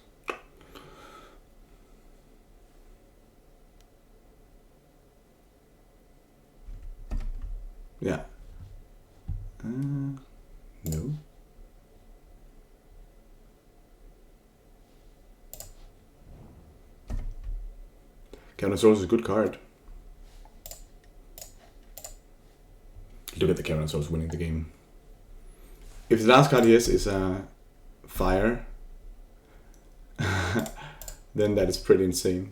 S1: Yeah. No. Cavernosaurus is a good card. Look at the Cavernosaurus winning the game. If the last card is fire, then that is pretty insane.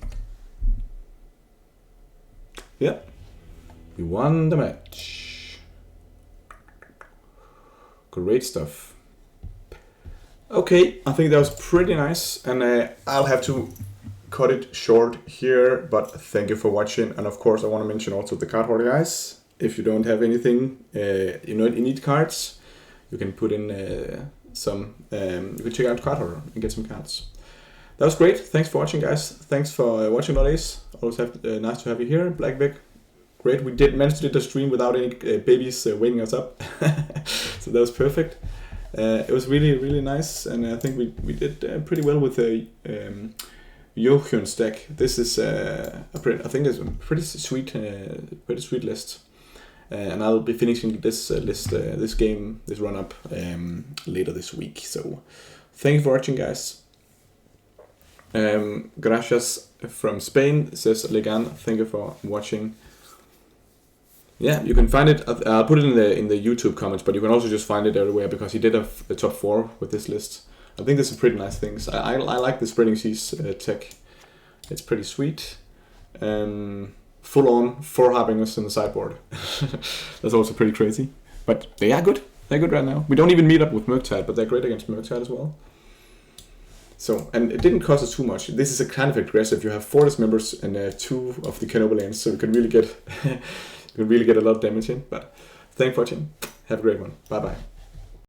S1: Yeah, we won the match. Great stuff. Okay, I think that was pretty nice, and I'll have to cut it short here, but thank you for watching. And of course I want to mention also the card hoarder, guys. If you don't have anything, you need cards, you can put in some, you can check out card hoarder and get some cards. That was great. Thanks for watching, guys. Thanks for watching nowadays. Always nice to have you here. Black Vic, great. We did manage to do the stream without any babies waking us up. So that was perfect. It was really, really nice, and I think we did pretty well with the Joohuyn deck. This is I think it's a pretty sweet list, and I'll be finishing this list, this run up later this week. So, thank you for watching, guys. Gracias from Spain, says Legan. Thank you for watching. Yeah, you can find it. I'll put it in the YouTube comments, but you can also just find it everywhere because he did a top 4 with this list. I think there's some pretty nice things. I like the Spreading Seas tech. It's pretty sweet. Full on 4 Harbingers in the sideboard. That's also pretty crazy. But they are good. They're good right now. We don't even meet up with Murktide, but they're great against Murktide as well. So, and it didn't cost us too much. This is a kind of aggressive. You have 4 members and 2 of the Canoble lands, so you can really get you can really get a lot of damage in. But thanks for watching. Have a great one. Bye bye.